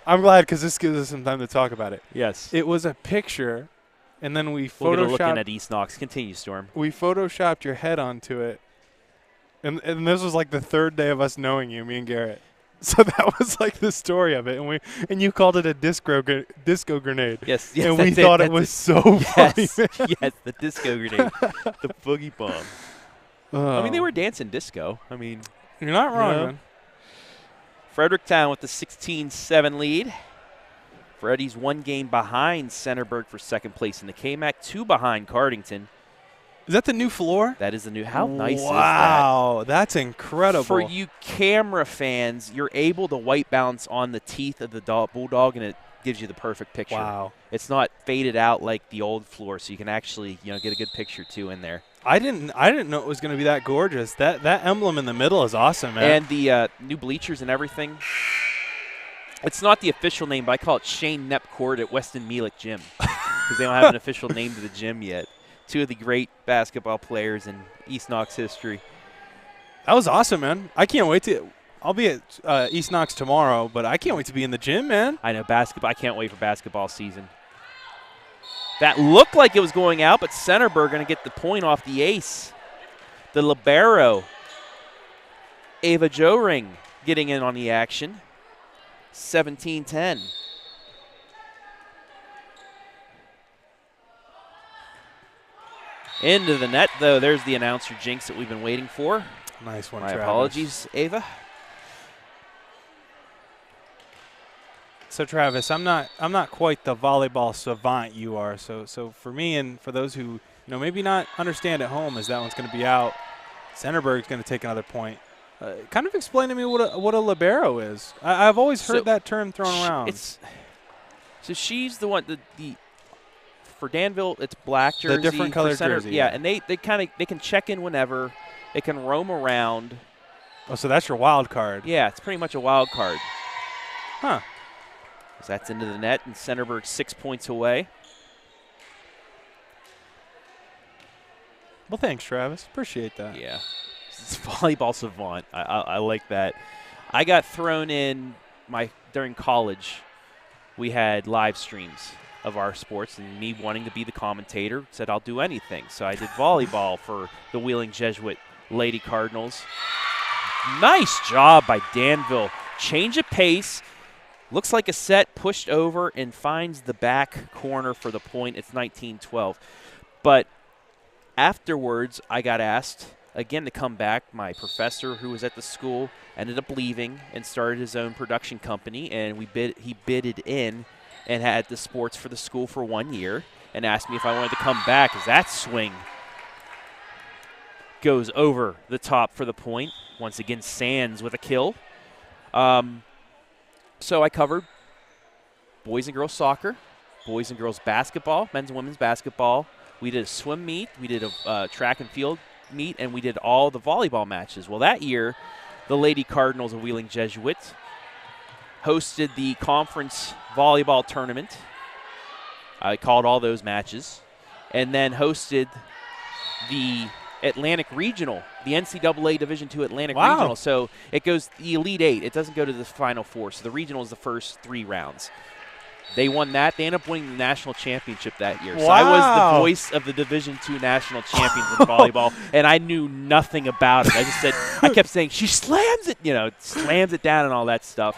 I'm glad because this gives us some time to talk about it. Yes. It was a picture, and then we photoshopped. We'll get a look in at East Knox. Continue, Storm. We photoshopped your head onto it, and this was like the third day of us knowing you, me and Garrett. So that was like the story of it, and you called it a disco grenade. Yes, and we thought it was so funny. Yes, the disco grenade, the boogie bomb. I mean, they were dancing disco. I mean, you're not wrong, man. Fredericktown with the 16-7 lead. Freddy's 1 game behind Centerburg for second place in the KMAC, 2 behind Cardington. Is that the new floor? That is the new. How nice is that? Wow, that's incredible. For you camera fans, you're able to white balance on the teeth of the bulldog, and it gives you the perfect picture. Wow. It's not faded out like the old floor, so you can actually get a good picture too in there. I didn't know it was going to be that gorgeous. That emblem in the middle is awesome, man. And the new bleachers and everything. It's not the official name, but I call it Shane Knepp Court at Weston Mielik Gym because they don't have an official name to the gym yet. 2 of the great basketball players in East Knox history. That was awesome, man. I can't wait to – I'll be at East Knox tomorrow, but I can't wait to be in the gym, man. I know, basketball. I can't wait for basketball season. That looked like it was going out, but Centerburg going to get the point off the ace. The libero, Ava Joring, getting in on the action. 17-10. Into the net, though. There's the announcer jinx that we've been waiting for. Nice one, My Travis. apologies, Ava. So, Travis, I'm not quite the volleyball savant you are. So for me and for those who maybe not understand at home, as that one's going to be out, Centerburg's going to take another point. Kind of explain to me what a libero is. I've always heard that term thrown around. So she's the one for Danville. It's black jersey. The different color jersey. Yeah, and they can check in whenever. They can roam around. Oh, so that's your wild card. Yeah, it's pretty much a wild card. Huh. So that's into the net, and Centerburg 6 points away. Well, thanks, Travis. Appreciate that. Yeah. It's volleyball savant. I like that. I got thrown in during college. We had live streams of our sports, and me wanting to be the commentator said I'll do anything. So I did volleyball for the Wheeling Jesuit Lady Cardinals. Nice job by Danville. Change of pace. Looks like a set pushed over and finds the back corner for the point. It's 19-12. But afterwards, I got asked again to come back. My professor who was at the school ended up leaving and started his own production company, and he bidded in and had the sports for the school for 1 year and asked me if I wanted to come back, as that swing goes over the top for the point. Once again, Sands with a kill. So I covered boys and girls soccer, boys and girls basketball, men's and women's basketball. We did a swim meet. We did a track and field meet, and we did all the volleyball matches. Well, that year, the Lady Cardinals of Wheeling Jesuits hosted the conference volleyball tournament. I called all those matches. And then hosted the Atlantic Regional, the NCAA Division II Atlantic Regional. So it goes the Elite Eight. It doesn't go to the Final Four. So the regional is the first 3 rounds. They won that. They ended up winning the national championship that year. So I was the voice of the Division II national champions in volleyball, and I knew nothing about it. I kept saying, she slams it, slams it down and all that stuff.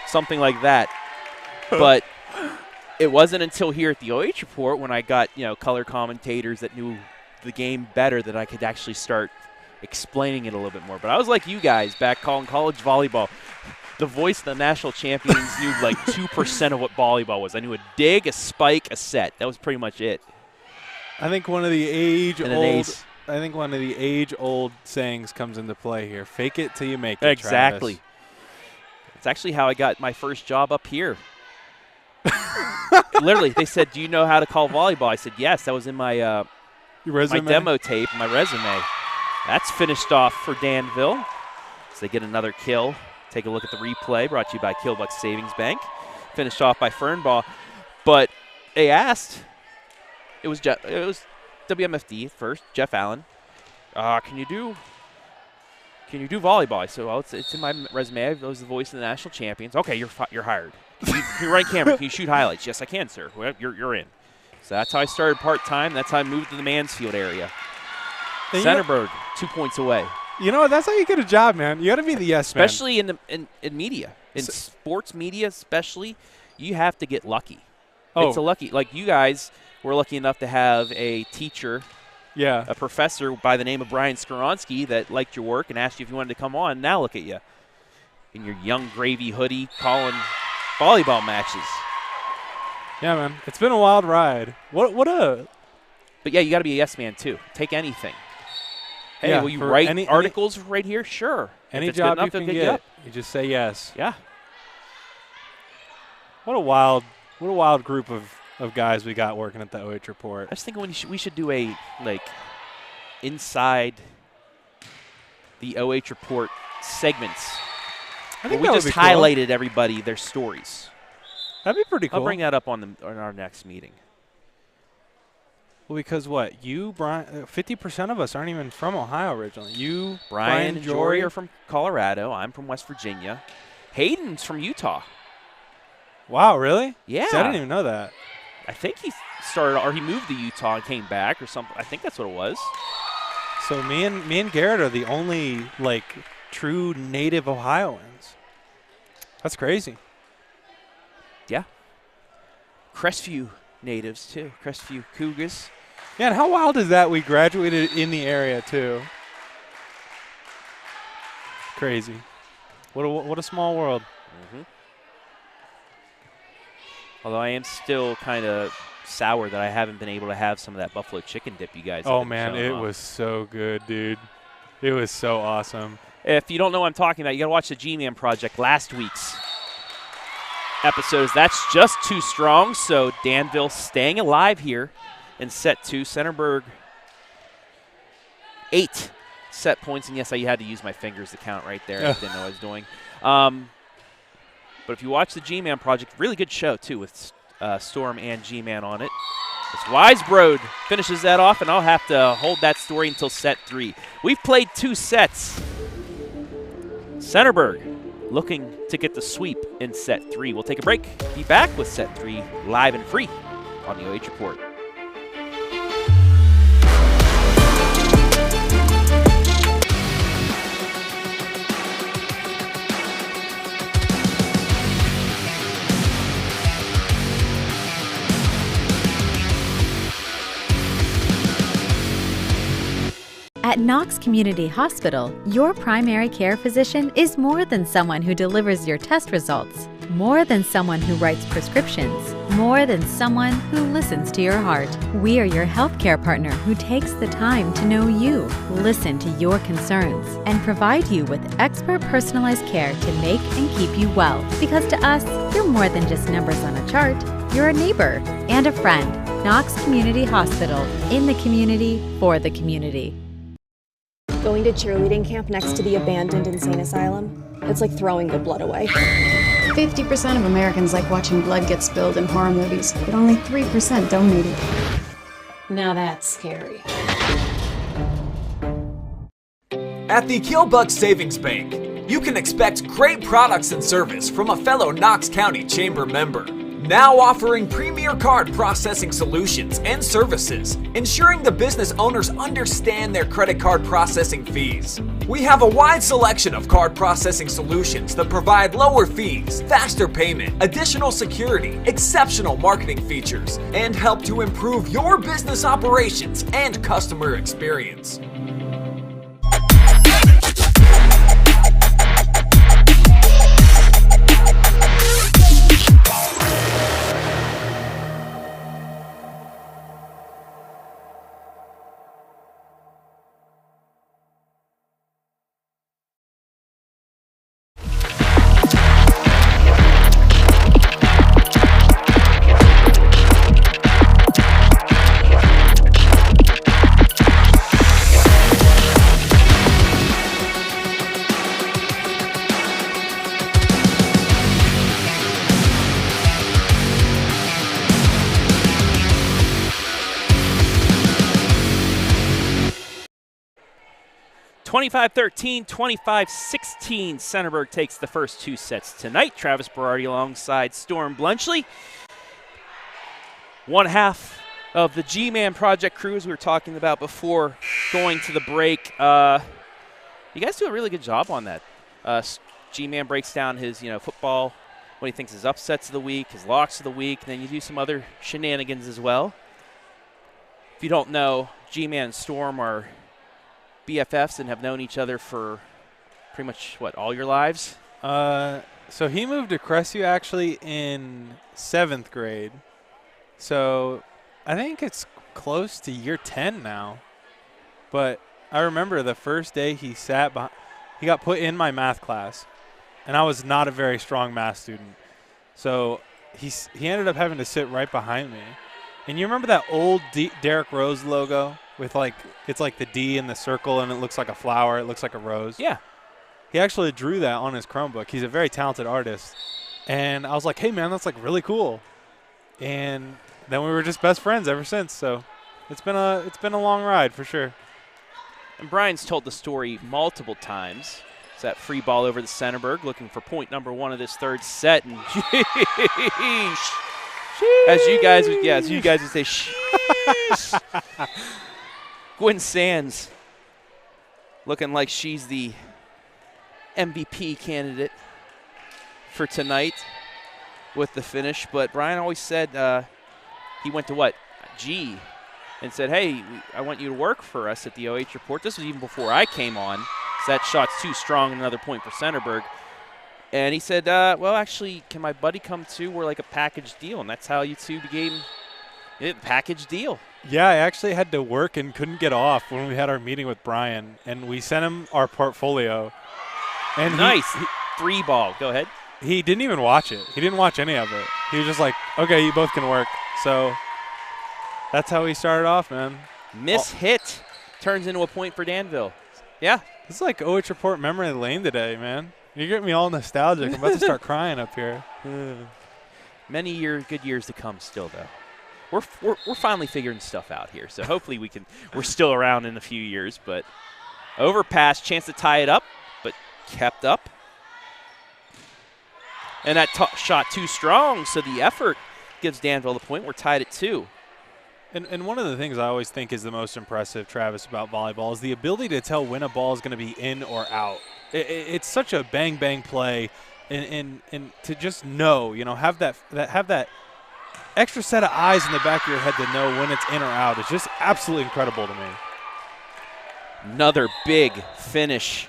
Something like that. But it wasn't until here at the OH Report when I got, color commentators that knew the game better that I could actually start explaining it a little bit more. But I was like you guys back calling college volleyball. The voice of the national champions knew like 2% of what volleyball was. I knew a dig, a spike, a set. That was pretty much it. I think one of the age-old sayings comes into play here. Fake it till you make it. Exactly. Travis. It's actually how I got my first job up here. Literally, they said, "Do you know how to call volleyball?" I said, "Yes." That was in my my demo tape, my resume. That's finished off for Danville. So they get another kill. Take a look at the replay, brought to you by Killbuck Savings Bank. Finished off by Fernball. But they asked, it was WMFD at first, Jeff Allen. Can you do volleyball? I said, well, it's in my resume. I was the voice of the national champions. Okay, you're hired. You're right camera. Can you shoot highlights? Yes, I can, sir. Well, you're in. So that's how I started part-time. That's how I moved to the Mansfield area. And Centerburg, 2 points away. That's how you get a job, man. You got to be the yes man. Especially in media. In sports media especially, you have to get lucky. It's a lucky. Like you guys were lucky enough to have a teacher, a professor by the name of Brian Skoronsky that liked your work and asked you if you wanted to come on. Now look at you in your young gravy hoodie calling volleyball matches. Yeah, man. It's been a wild ride. But yeah, you got to be a yes man too. Take anything. Hey, will you write articles right here? Sure. Any job you can get, you just say yes. Yeah. What a wild group of guys we got working at the OH Report. I was thinking we should do a inside the OH Report segments. I think we just highlighted everybody, their stories. That'd be pretty cool. I'll bring that up on our next meeting. Well, because what? You, Brian, 50% of us aren't even from Ohio originally. You, Brian and Jory are from Colorado. I'm from West Virginia. Hayden's from Utah. Wow, really? Yeah. See, I didn't even know that. I think he moved to Utah and came back or something. I think that's what it was. So me and Garrett are the only true native Ohioans. That's crazy. Yeah. Crestview natives too. Crestview Cougars. Yeah, and how wild is that we graduated in the area too? Crazy. What a small world. Mm-hmm. Although I am still kind of sour that I haven't been able to have some of that buffalo chicken dip you guys. Oh man, it was so good, dude. It was so awesome. If you don't know what I'm talking about, you got to watch the G-Man Project last week's episodes. That's just too strong, so Danville staying alive here in set 2. Centerburg 8 set points, and yes, I had to use my fingers to count right there. I didn't know what I was doing. But if you watch the G-Man Project, really good show too with Storm and G-Man on it. As Weisbrod finishes that off, and I'll have to hold that story until set 3. We've played 2 sets. Centerburg looking to get the sweep in set 3. We'll take a break. Be back with set 3 live and free on the OH Report. At Knox Community Hospital, your primary care physician is more than someone who delivers your test results, more than someone who writes prescriptions, more than someone who listens to your heart. We are your healthcare partner who takes the time to know you, listen to your concerns, and provide you with expert personalized care to make and keep you well. Because to us, you're more than just numbers on a chart. You're a neighbor and a friend. Knox Community Hospital, in the community, for the community. Going to cheerleading camp next to the abandoned insane asylum, it's like throwing the blood away. 50% of Americans like watching blood get spilled in horror movies, but only 3% donate it. Now that's scary. At the Killbuck Savings Bank, you can expect great products and service from a fellow Knox County Chamber member. Now offering premier card processing solutions and services, ensuring the business owners understand their credit card processing fees. We have a wide selection of card processing solutions that provide lower fees, faster payment, additional security, exceptional marketing features, and help to improve your business operations and customer experience. (25-13, 25-16). Centerburg takes the first 2 sets tonight. Travis Berardi alongside Storm Bluntschly. One half of the G-Man Project crew, as we were talking about before going to the break. You guys do a really good job on that. G-Man breaks down his football, what he thinks his upsets of the week, his locks of the week, and then you do some other shenanigans as well. If you don't know, G-Man and Storm are BFFs and have known each other for pretty much, all your lives? So he moved to Crestview actually in 7th grade. So I think it's close to year 10 now. But I remember the first day he sat behind, he got put in my math class, and I was not a very strong math student. So he ended up having to sit right behind me. And you remember that old Derrick Rose logo with it's like the D in the circle and it looks like a flower, it looks like a rose? Yeah. He actually drew that on his Chromebook. He's a very talented artist. And I was like, hey, man, that's really cool. And then we were just best friends ever since. So it's been a long ride for sure. And Brian's told the story multiple times. It's that free ball over the Centerburg, looking for point number 1 of this 3rd set. And sheesh. As you guys would say, sheesh. Gwen Sands looking like she's the MVP candidate for tonight with the finish. But Brian always said he went to G, and said, hey, I want you to work for us at the OH Report. This was even before I came on. So that shot's too strong, and another point for Centerburg. And he said, well, actually, can my buddy come too? We're like a package deal. And that's how you two became a package deal. Yeah, I actually had to work and couldn't get off when we had our meeting with Brian. And we sent him our portfolio. And nice. Free ball. Go ahead. He didn't even watch it. He didn't watch any of it. He was just like, okay, you both can work. So that's how we started off, man. Hit turns into a point for Danville. Yeah. This is like OH Report memory lane today, man. You're getting me all nostalgic. I'm about to start crying up here. Many good years to come still, though. We're finally figuring stuff out here, so hopefully we're still around in a few years. But overpass, chance to tie it up, but kept up. And that shot too strong, so the effort gives Danville the point. We're tied at 2. And one of the things I always think is the most impressive, Travis, about volleyball is the ability to tell when a ball is going to be in or out. It's such a bang play, and to just know, have that extra set of eyes in the back of your head to know when it's in or out is just absolutely incredible to me. Another big finish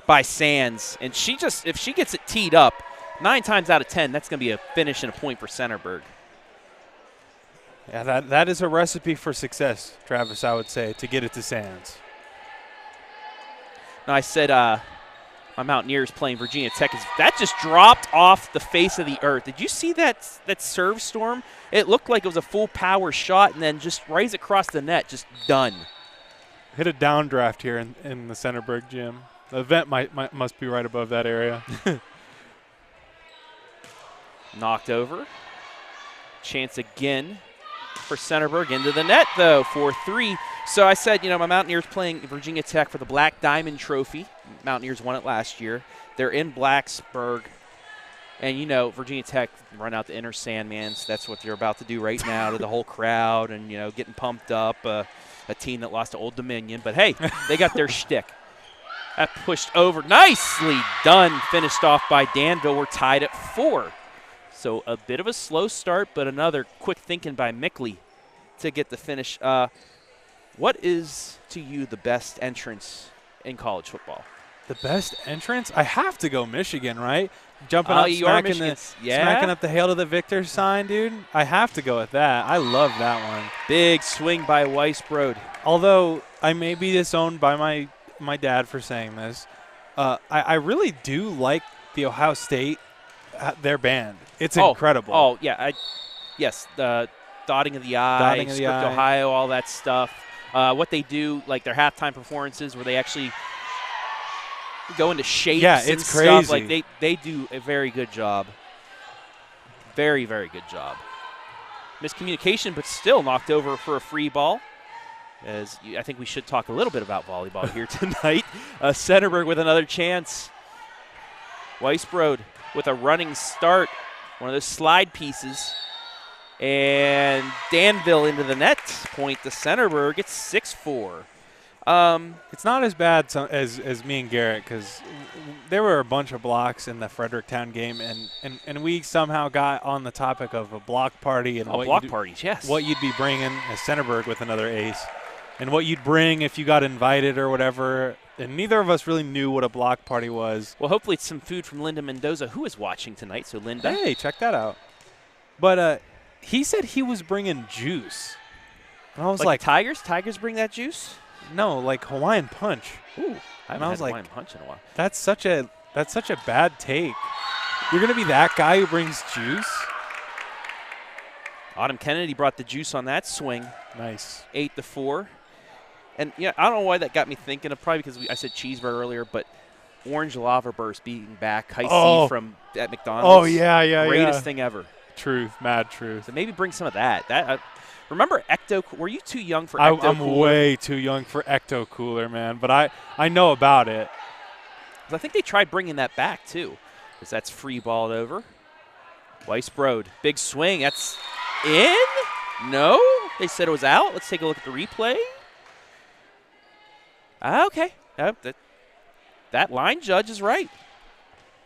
by Sands, and if she gets it teed up, 9 times out of 10, that's going to be a finish and a point for Centerburg. Yeah, that is a recipe for success, Travis, I would say, to get it to Sands. Now, I said my Mountaineers playing Virginia Tech. That just dropped off the face of the earth. Did you see that serve, Storm? It looked like it was a full power shot and then just right across the net, just done. Hit a downdraft here in the Centerburg gym. The event must be right above that area. Knocked over. Chance again for Centerburg. Into the net, though, for 3. So I said, my Mountaineers playing Virginia Tech for the Black Diamond Trophy. Mountaineers won it last year. They're in Blacksburg. And, Virginia Tech run out the inner Sandmans. That's what they're about to do right now to the whole crowd and, getting pumped up. A team that lost to Old Dominion. But, hey, they got their shtick. That pushed over. Nicely done. Finished off by Danville. We're tied at 4. So a bit of a slow start, but another quick thinking by Mickley to get the finish. What is, to you, the best entrance in college football? The best entrance? I have to go Michigan, right? Jumping up, smacking up the Hail to the Victor sign, dude. I have to go with that. I love that one. Big swing by Weisbrod. Although I may be disowned by my dad for saying this, I really do like the Ohio State, their band. It's incredible. Oh, yeah. Yes, the dotting of the I, Script Ohio, all that stuff. What they do, like their halftime performances where they actually go into shapes and it's stuff. crazy. Like they do a very good job. Very, very good job. Miscommunication, but still knocked over for a free ball. I think we should talk a little bit about volleyball here tonight. Centerburg with another chance. Weisbrod with a running start. One of those slide pieces. And Danville into the net. Point to Centerburg. It's 6-4. It's not as bad as me and Garrett because there were a bunch of blocks in the Fredericktown game, and we somehow got on the topic of a block party and parties, yes. What you'd be bringing as Centerburg with another ace, and what you'd bring if you got invited or whatever. And neither of us really knew what a block party was. Well, hopefully it's some food from Linda Mendoza, who is watching tonight. So, Linda. Hey, check that out. But he said he was bringing juice. And I was like Tigers? Tigers bring that juice? No, like Hawaiian Punch. Ooh, I haven't had Hawaiian like, Punch in a while. That's such a bad take. You're going to be that guy who brings juice? Autumn Kennedy brought the juice on that swing. Nice. 8-4. And, I don't know why that got me thinking of, probably because I said cheeseburger earlier, but Orange Lava Burst beating back Heisey from at McDonald's. Oh, yeah. Greatest thing ever. Truth, mad truth. So maybe bring some of that. Remember Ecto? Were you too young for Ecto I'm Cooler? way too young for Ecto Cooler, man. But I know about it. I think they tried bringing that back, too, because that's free balled over. Weisbrod, big swing. That's in? No? They said it was out. Let's take a look at the replay. Okay. That line judge is right.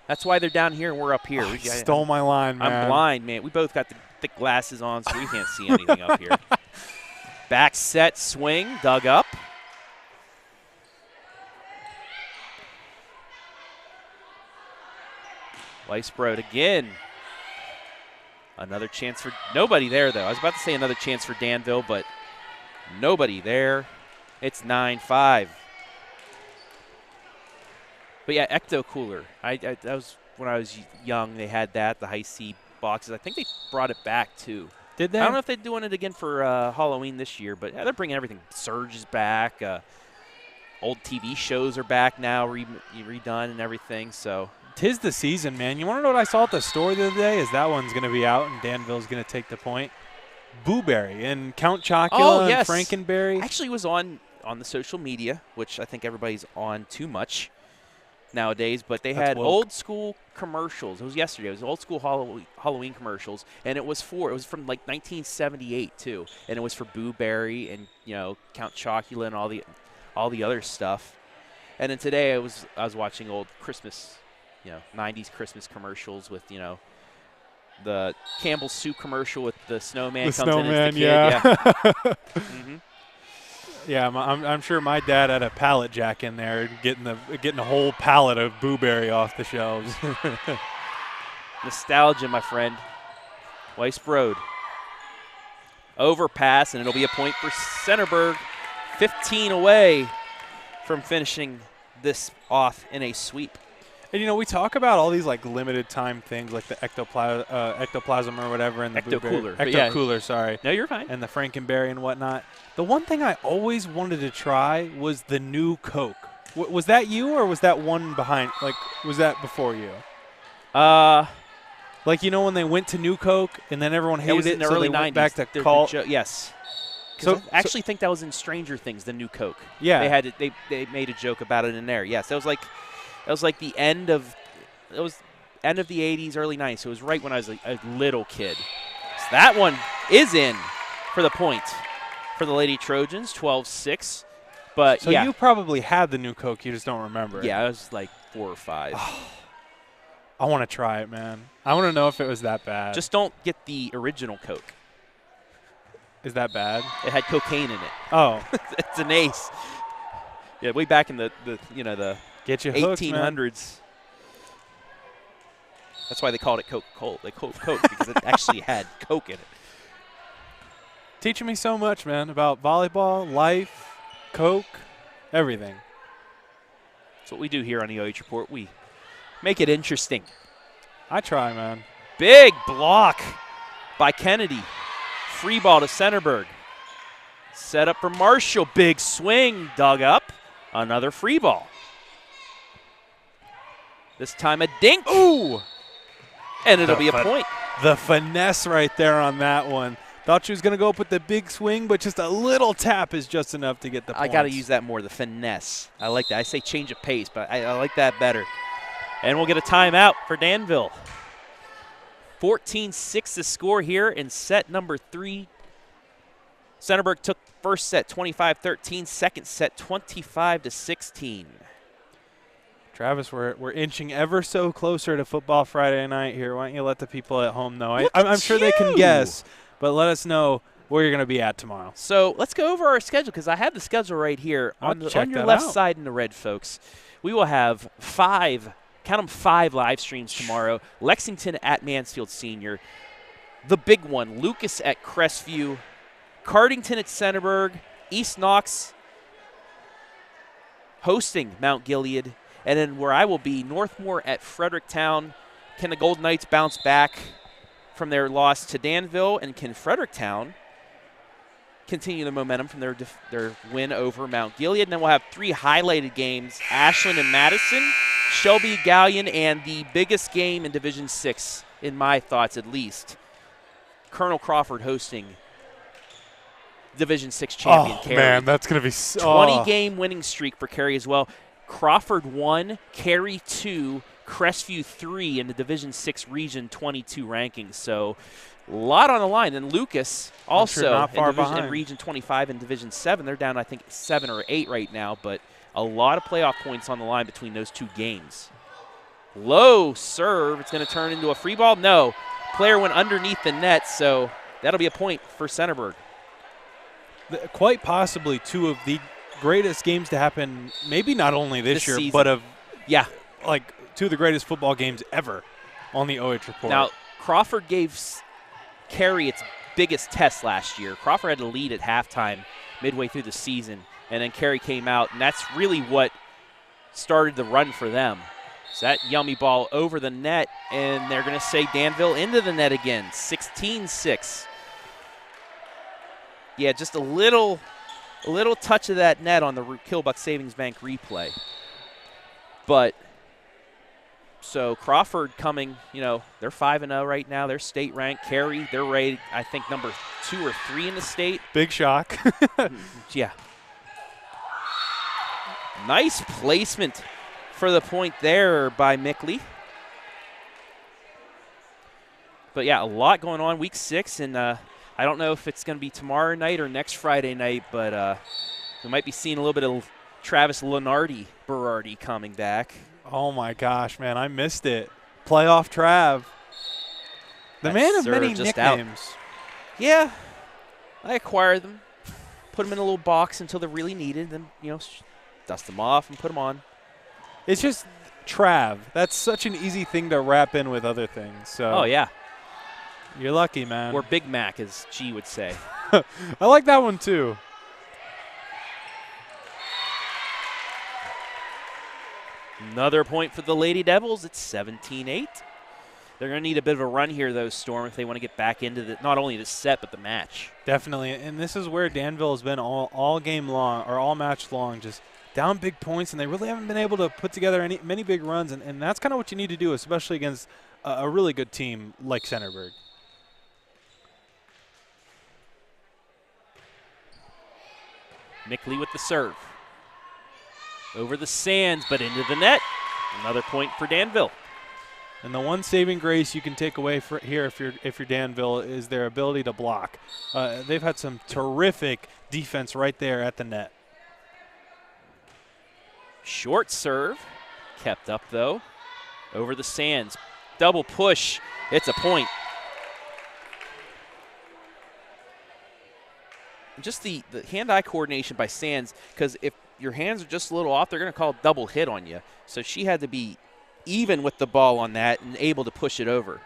That's why they're down here and we're up here. Oh, stole my line, man. I'm blind, man. We both got the thick glasses on, so we can't see anything up here. Back set swing, dug up. Weisbrod again. Another chance for nobody there, though. I was about to say another chance for Danville, but nobody there. It's 9-5. But yeah, Ecto Cooler. That was when I was young. They had that, the Hi-C boxes. I think they brought it back too. Did they? I don't know if they're doing it again for Halloween this year, but yeah, they're bringing everything. Surge is back. Old TV shows are back now, redone and everything. So 'tis the season, man. You want to know what I saw at the store the other day? Is that one's going to be out and Danville's going to take the point. Booberry and Count Chocula and Frankenberry. Actually was on the social media, which I think everybody's on too much nowadays, but they had old school commercials. It was yesterday. It was old school Halloween commercials, and it was from like 1978 too, and it was for Booberry and Count Chocula and all the other stuff. And then today I was watching old Christmas, 90s Christmas commercials with the Campbell's soup commercial with the snowman comes in as the kid. Yeah. Mm-hmm. Yeah, I'm sure my dad had a pallet jack in there, getting a whole pallet of Booberry off the shelves. Nostalgia, my friend. Weisbrod. Overpass, and it'll be a point for Centerburg. 15 away from finishing this off in a sweep. And, we talk about all these, like, limited time things, like the ectoplasm or whatever. And the Ecto Cooler. Ecto Cooler, sorry. No, you're fine. And the Frankenberry and whatnot. The one thing I always wanted to try was the new Coke. Was that you or was that one behind? Like, was that before you? Like, you know, when they went to New Coke and then everyone hated was in it, the so early they 90s. went back to They're Colt. Yes. So I actually think that was in Stranger Things, the New Coke. Yeah. They had it, they made a joke about it in there. Yes, that was like the end of the 80s, early 90s. So it was right when I was a little kid. So that one is in for the point for the Lady Trojans, 12-6. But so you probably had the New Coke, you just don't remember it. Yeah, I was like 4 or 5. I want to try it, man. I want to know if it was that bad. Just don't get the original Coke. Is that bad? It had cocaine in it. Oh. It's an ace. Yeah, way back in the Get you hooked, 1800s. man. That's why they called it Coca-Cola. They called it Coke because it actually had Coke in it. Teaching me so much, man, about volleyball, life, Coke, everything. That's what we do here on the OH Report. We make it interesting. I try, man. Big block by Kennedy. Free ball to Centerburg. Set up for Marshall. Big swing. Dug up. Another free ball. This time a dink. Ooh! And it'll be a point. The finesse right there on that one. Thought she was going to go up with the big swing, but just a little tap is just enough to get the points. I got to use that more, the finesse. I like that. I say change of pace, but I like that better. And we'll get a timeout for Danville. 14-6 the score here in set number 3. Centerburg took first set 25-13, second set 25-16. Travis, we're inching ever so closer to Football Friday night here. Why don't you let the people at home know? I'm sure they can guess, but let us know where you're going to be at tomorrow. So let's go over our schedule because I have the schedule right here. On your left side in the red, folks, we will have 5 live streams tomorrow. Lexington at Mansfield Senior. The big one, Lucas at Crestview. Cardington at Centerburg. East Knox hosting Mount Gilead. And then where I will be, Northmore at Fredericktown. Can the Golden Knights bounce back from their loss to Danville? And can Fredericktown continue the momentum from their win over Mount Gilead? And then we'll have 3 highlighted games, Ashland and Madison, Shelby Gallion, and the biggest game in Division 6, in my thoughts at least, Colonel Crawford hosting Division 6 champion Cary. Man, that's going to be 20-game winning streak for Cary as well. Crawford 1, Cary 2, Crestview 3 in the Division 6 Region 22 rankings. So a lot on the line. And Lucas also not far in Region 25 in Division 7. They're down, I think, 7 or 8 right now, but a lot of playoff points on the line between those 2 games. Low serve. It's going to turn into a free ball. No. Player went underneath the net, so that'll be a point for Centerburg. Quite possibly 2 of the greatest games to happen, maybe not only this year, season. but of like 2 of the greatest football games ever on the OH Report. Now, Crawford gave Cary its biggest test last year. Crawford had to lead at halftime midway through the season, and then Cary came out, and that's really what started the run for them. So that yummy ball over the net, and they're going to say Danville into the net again, 16-6. Yeah, just a little touch of that net on the Killbuck Savings Bank replay. But so Crawford coming, they're 5-0 right now. They're state ranked. Cary, they're rated, I think, number 2 or 3 in the state. Big shock. Yeah. Nice placement for the point there by Mickley. But yeah, a lot going on week 6, and I don't know if it's going to be tomorrow night or next Friday night, but we might be seeing a little bit of Travis Berardi coming back. Oh, my gosh, man. I missed it. Playoff Trav. The man of many nicknames. Yeah. I acquired them, put them in a little box until they're really needed, then, dust them off and put them on. It's just Trav. That's such an easy thing to wrap in with other things. So. Oh, yeah. You're lucky, man. Or Big Mac, as G would say. I like that one, too. Another point for the Lady Devils. It's 17-8. They're going to need a bit of a run here, though, Storm, if they want to get back into not only the set, but the match. Definitely. And this is where Danville has been all game long, or all match long, just down big points, and they really haven't been able to put together many big runs. And that's kind of what you need to do, especially against a really good team like Centerburg. Mickley with the serve. Over the sands, but into the net. Another point for Danville. And the one saving grace you can take away here if you're Danville is their ability to block. They've had some terrific defense right there at the net. Short serve. Kept up, though. Over the sands. Double push. It's a point. Just the hand-eye coordination by Sands, because if your hands are just a little off, they're going to call double hit on you. So she had to be even with the ball on that and able to push it over.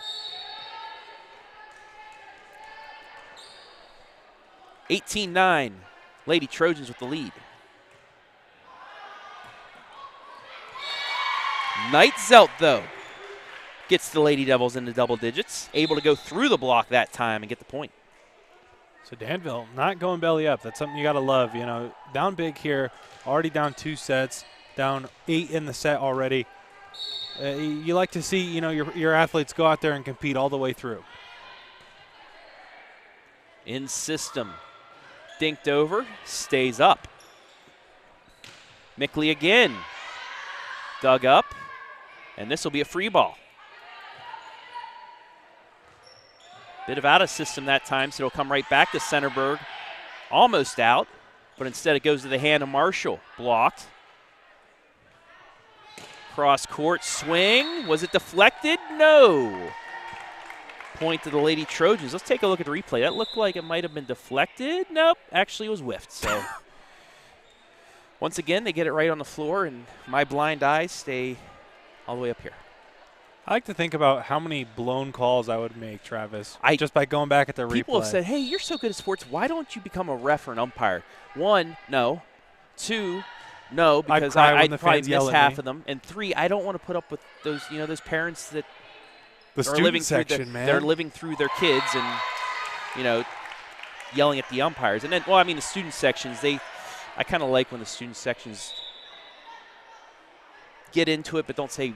18-9, Lady Trojans with the lead. Neitzeit, though, gets the Lady Devils into double digits, able to go through the block that time and get the point. So Danville not going belly up. That's something you got to love. You know, down big here, already down 2 sets, down 8 in the set already. You like to see, you know, your athletes go out there and compete all the way through. In system, dinked over, stays up. Mickley again, dug up, and this will be a free ball. Bit of out of system that time, so it'll come right back to Centerburg. Almost out, but instead it goes to the hand of Marshall. Blocked. Cross court swing. Was it deflected? No. Point to the Lady Trojans. Let's take a look at the replay. That looked like it might have been deflected. Nope, actually it was whiffed. So once again, they get it right on the floor, and my blind eyes stay all the way up here. I like to think about how many blown calls I would make, Travis, just by going back at the replay. People have said, hey, you're so good at sports. Why don't you become a ref or an umpire? 1, no. 2, no, because I'd probably miss half of them. And 3, I don't want to put up with those, you know, those parents that are living through they're living through their kids and, you know, yelling at the umpires. And then, well, I mean, the student sections, I kind of like when the student sections get into it but don't say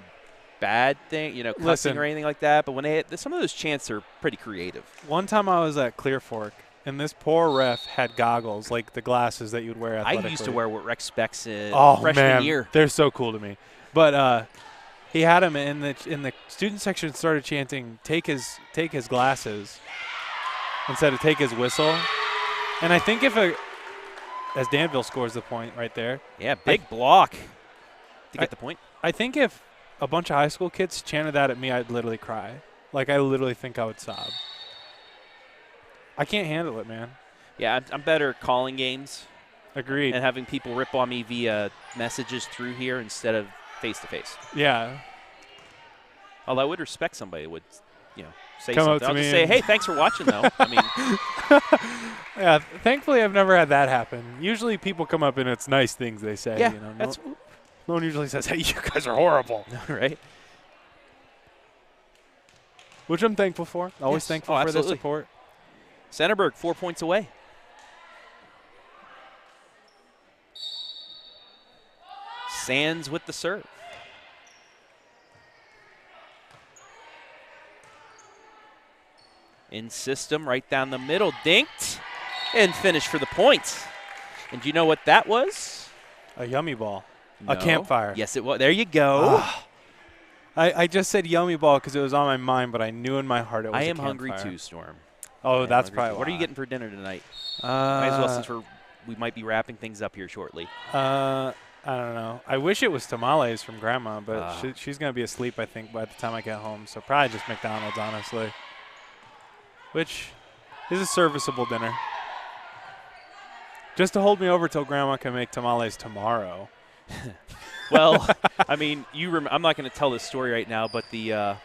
bad thing, you know, cussing or anything like that. But when some of those chants are pretty creative. One time I was at Clear Fork, and this poor ref had goggles, like the glasses that you'd wear athletically. I used to wear what Rex Specs in freshman year. They're so cool to me. But he had him in the student section, started chanting, take his glasses instead of take his whistle. And I think as Danville scores the point right there. Yeah, big block to get the point. I think if a bunch of high school kids chanted that at me, I'd literally cry. Like, I literally think I would sob. I can't handle it, man. Yeah, I'm better at calling games. Agreed. And having people rip on me via messages through here instead of face-to-face. Yeah. Although I would respect somebody who would, you know, say Come something. up to I'll me just say, hey, thanks for watching, though. I mean. Yeah, thankfully I've never had that happen. Usually people come up and it's nice things they say. Yeah, you know, no one usually says, hey, you guys are horrible. Right. Which I'm thankful for. Always thankful for the support. Centerburg, 4 points away. Sands with the serve. In system, right down the middle, dinked, and finished for the point. And do you know what that was? A yummy ball. No. A campfire. Yes, it was. There you go. I just said yummy ball because it was on my mind, but I knew in my heart it was I a am hungry campfire. too, Storm. Oh, that's probably What are you getting for dinner tonight? Might as well, since we might be wrapping things up here shortly. I don't know. I wish it was tamales from Grandma, but she's going to be asleep, I think, by the time I get home. So probably just McDonald's, honestly. Which is a serviceable dinner. Just to hold me over till Grandma can make tamales tomorrow. Well, I mean, I'm not going to tell this story right now, but the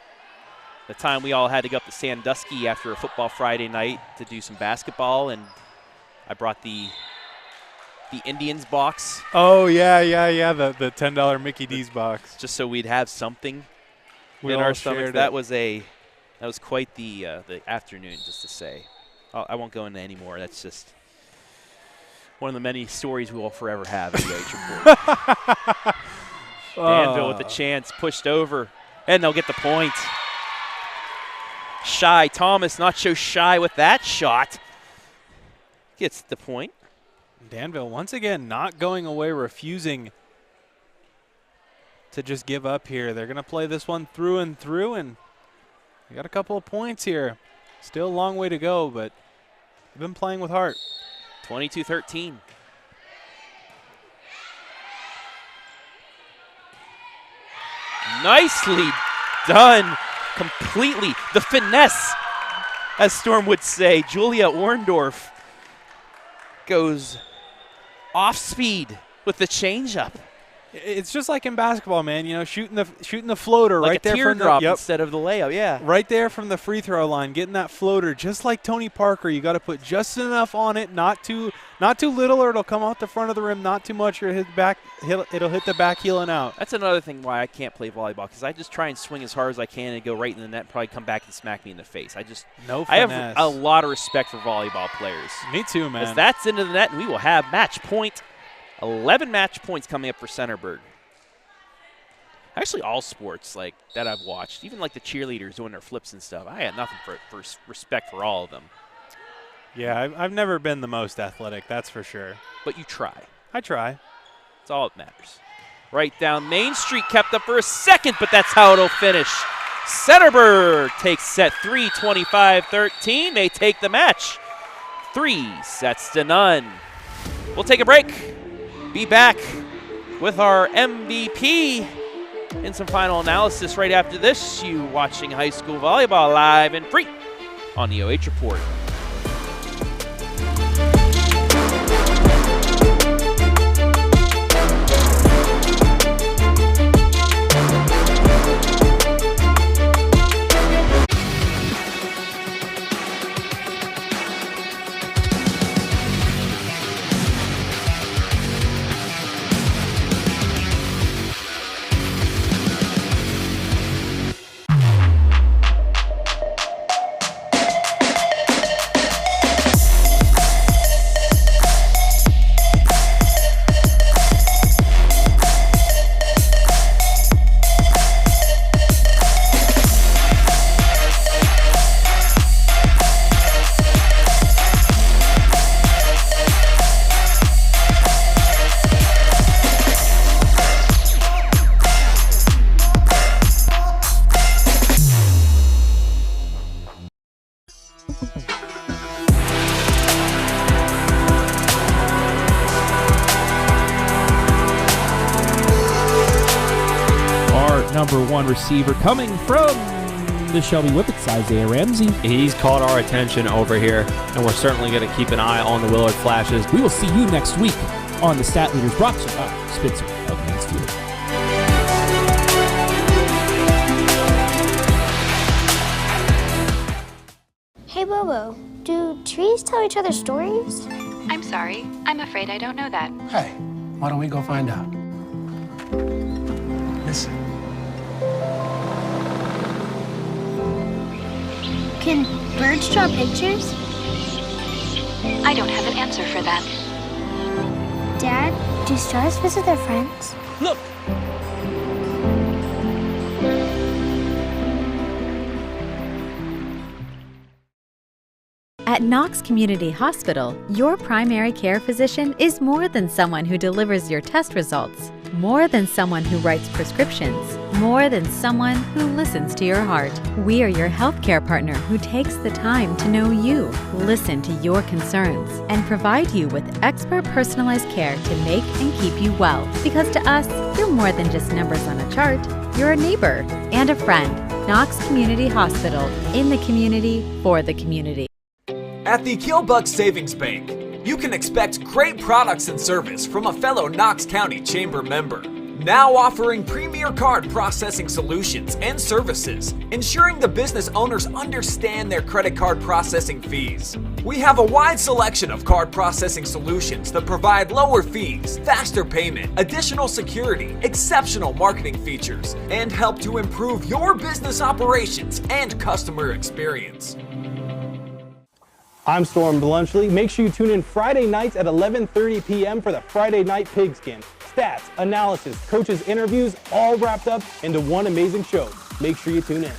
time we all had to go up to Sandusky after a football Friday night to do some basketball, and I brought the Indians box. Oh, yeah, the $10 Mickey D's box. Just so we'd have something in our stomachs. That was quite the afternoon, just to say. I won't go into any more. That's just one of the many stories we will forever have in the OH.REPORT. Danville with the chance, pushed over, and they'll get the point. shy. Thomas not so shy with that shot. Gets the point. Danville once again not going away, refusing to just give up here. They're going to play this one through and through, and they got a couple of points here. Still a long way to go, but they've been playing with heart. 22-13. Nicely done. Completely. The finesse, as Storm would say. Julia Orndorff goes off speed with the changeup. It's just like in basketball, man. You know, shooting the floater like right there from teardrop the, instead of the layup. Yeah, right there from the free throw line, getting that floater just like Tony Parker. You got to put just enough on it, not too little, or it'll come out the front of the rim. Not too much, or it'll hit the back heel and out. That's another thing why I can't play volleyball, because I just try and swing as hard as I can and go right in the net, and probably come back and smack me in the face. I have a lot of respect for volleyball players. Me too, man. As that's into the net, and we will have match point. 11 match points coming up for Centerburg. Actually, all sports like that I've watched, even like the cheerleaders doing their flips and stuff, I had nothing for respect for all of them. Yeah, I've never been the most athletic, that's for sure. But you try. I try. That's all that matters. Right down Main Street, kept up for a second, but that's how it'll finish. Centerburg takes set 3, 25-13. They take the match 3-0. We'll take a break. Be back with our MVP and some final analysis right after this. You watching high school volleyball live and free on the OH Report. #1 receiver coming from the Shelby Whippets, Isaiah Ramsey. He's caught our attention over here, and we're certainly going to keep an eye on the Willard Flashes. We will see you next week on the Stat Leaders, brought to you by Spitzer of Mansfield. Hey, Bobo, do trees tell each other stories? I'm sorry. I'm afraid I don't know that. Hey, why don't we go find out? Listen. Can birds draw pictures? I don't have an answer for that. Dad, do stars visit their friends? Look! At Knox Community Hospital, your primary care physician is more than someone who delivers your test results, more than someone who writes prescriptions, more than someone who listens to your heart. We are your healthcare partner who takes the time to know you, listen to your concerns, and provide you with expert personalized care to make and keep you well. Because to us, you're more than just numbers on a chart. You're a neighbor and a friend. Knox Community Hospital, in the community, for the community. At the Killbuck Savings Bank, you can expect great products and service from a fellow Knox County Chamber member. Now offering premier card processing solutions and services, ensuring the business owners understand their credit card processing fees. We have a wide selection of card processing solutions that provide lower fees, faster payment, additional security, exceptional marketing features, and help to improve your business operations and customer experience. I'm Storm Bluntschly. Make sure you tune in Friday nights at 11:30 p.m. for the Friday Night Pigskin. Stats, analysis, coaches' interviews, all wrapped up into one amazing show. Make sure you tune in.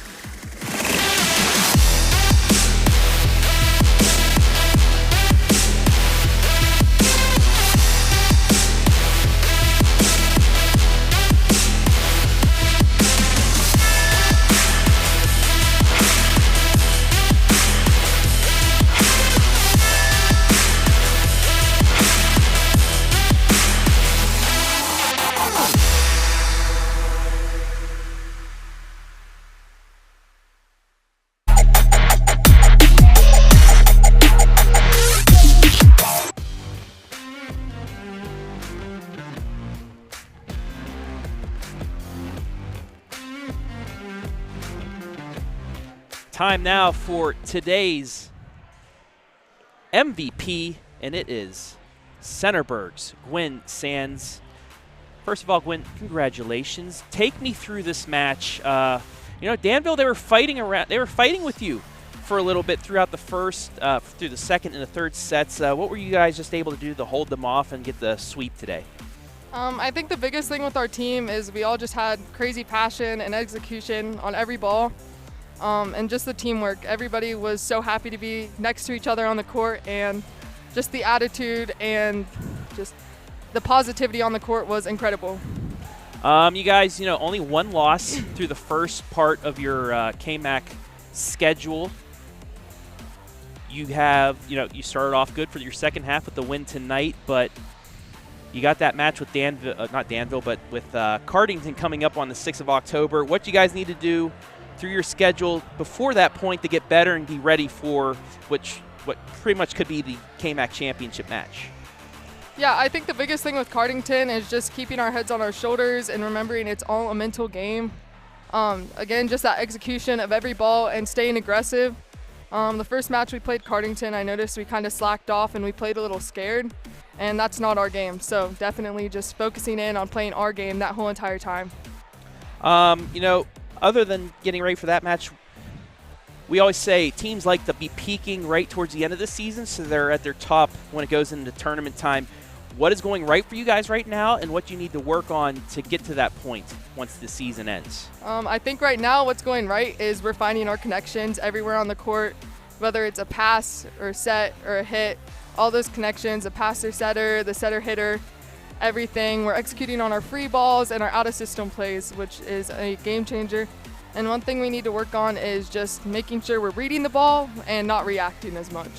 Time now for today's MVP, and it is Centerburg's Gwen Sands. First of all, Gwen, congratulations. Take me through this match. Danville, they were fighting with you for a little bit throughout the first, through the second and the third sets. What were you guys just able to do to hold them off and get the sweep today? I think the biggest thing with our team is we all just had crazy passion and execution on every ball, and just the teamwork. Everybody was so happy to be next to each other on the court, and just the attitude and just the positivity on the court was incredible. You guys, only one loss through the first part of your KMAC schedule. You have, you started off good for your second half with the win tonight, but you got that match with with Cardington coming up on the 6th of October. What do you guys need to do through your schedule before that point to get better and be ready for what pretty much could be the KMAC championship match? Yeah, I think the biggest thing with Cardington is just keeping our heads on our shoulders and remembering it's all a mental game. Again, just that execution of every ball and staying aggressive. The first match we played Cardington, I noticed we kind of slacked off and we played a little scared, and that's not our game. So definitely just focusing in on playing our game that whole entire time. Other than getting ready for that match, we always say teams like to be peaking right towards the end of the season, so they're at their top when it goes into tournament time. What is going right for you guys right now, and what do you need to work on to get to that point once the season ends? I think right now what's going right is we're finding our connections everywhere on the court, whether it's a pass or a set or a hit, all those connections, a passer setter, the setter hitter, everything. We're executing on our free balls and our out-of-system plays, which is a game changer. And one thing we need to work on is just making sure we're reading the ball and not reacting as much.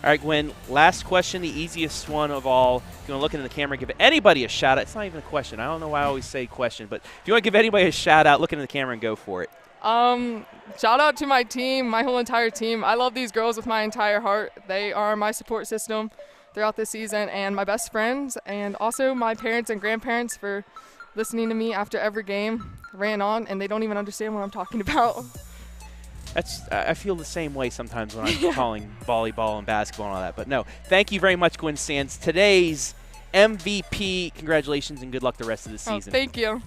All right, Gwen, last question, the easiest one of all. If you want to look into the camera and give anybody a shout-out. It's not even a question. I don't know why I always say question, but if you want to give anybody a shout-out, look into the camera and go for it. Shout out to my team, my whole entire team. I love these girls with my entire heart. They are my support system throughout the season, and my best friends, and also my parents and grandparents for listening to me after every game. Ran on, and they don't even understand what I'm talking about. I feel the same way sometimes when I'm calling volleyball and basketball and all that. But no, thank you very much, Gwen Sands. Today's MVP. Congratulations and good luck the rest of the season. Thank you.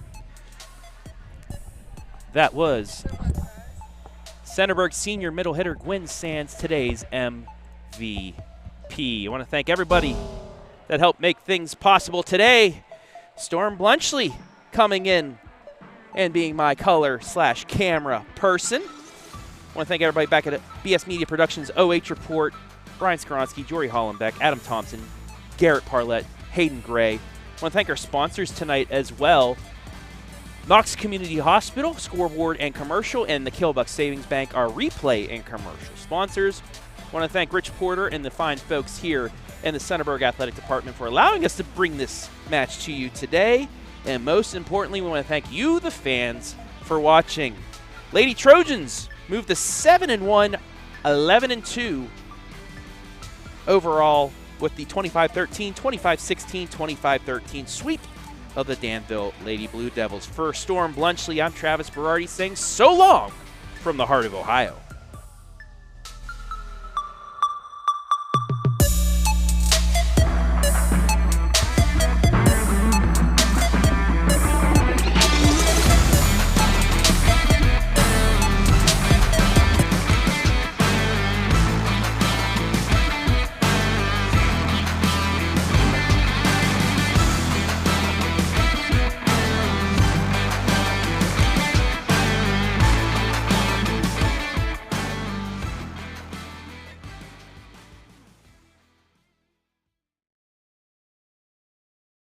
That was Centerburg senior middle hitter Gwen Sands, today's MVP. I want to thank everybody that helped make things possible today. Storm Bluntschly coming in and being my color/camera person. I want to thank everybody back at BS Media Productions, OH Report, Brian Skoronsky, Jory Hollenbeck, Adam Thompson, Garret Parlett, Hayden Gray. I want to thank our sponsors tonight as well. Knox Community Hospital, Scoreboard and Commercial, and the Killbuck Savings Bank are replay and commercial sponsors. I want to thank Rich Porter and the fine folks here in the Centerburg Athletic Department for allowing us to bring this match to you today. And most importantly, we want to thank you, the fans, for watching. Lady Trojans moved to 7-1, 11-2 overall with the 25-13, 25-16, 25-13 sweep of the Danville Lady Blue Devils. For Storm Bluntschly, I'm Travis Berardi saying so long from the heart of Ohio.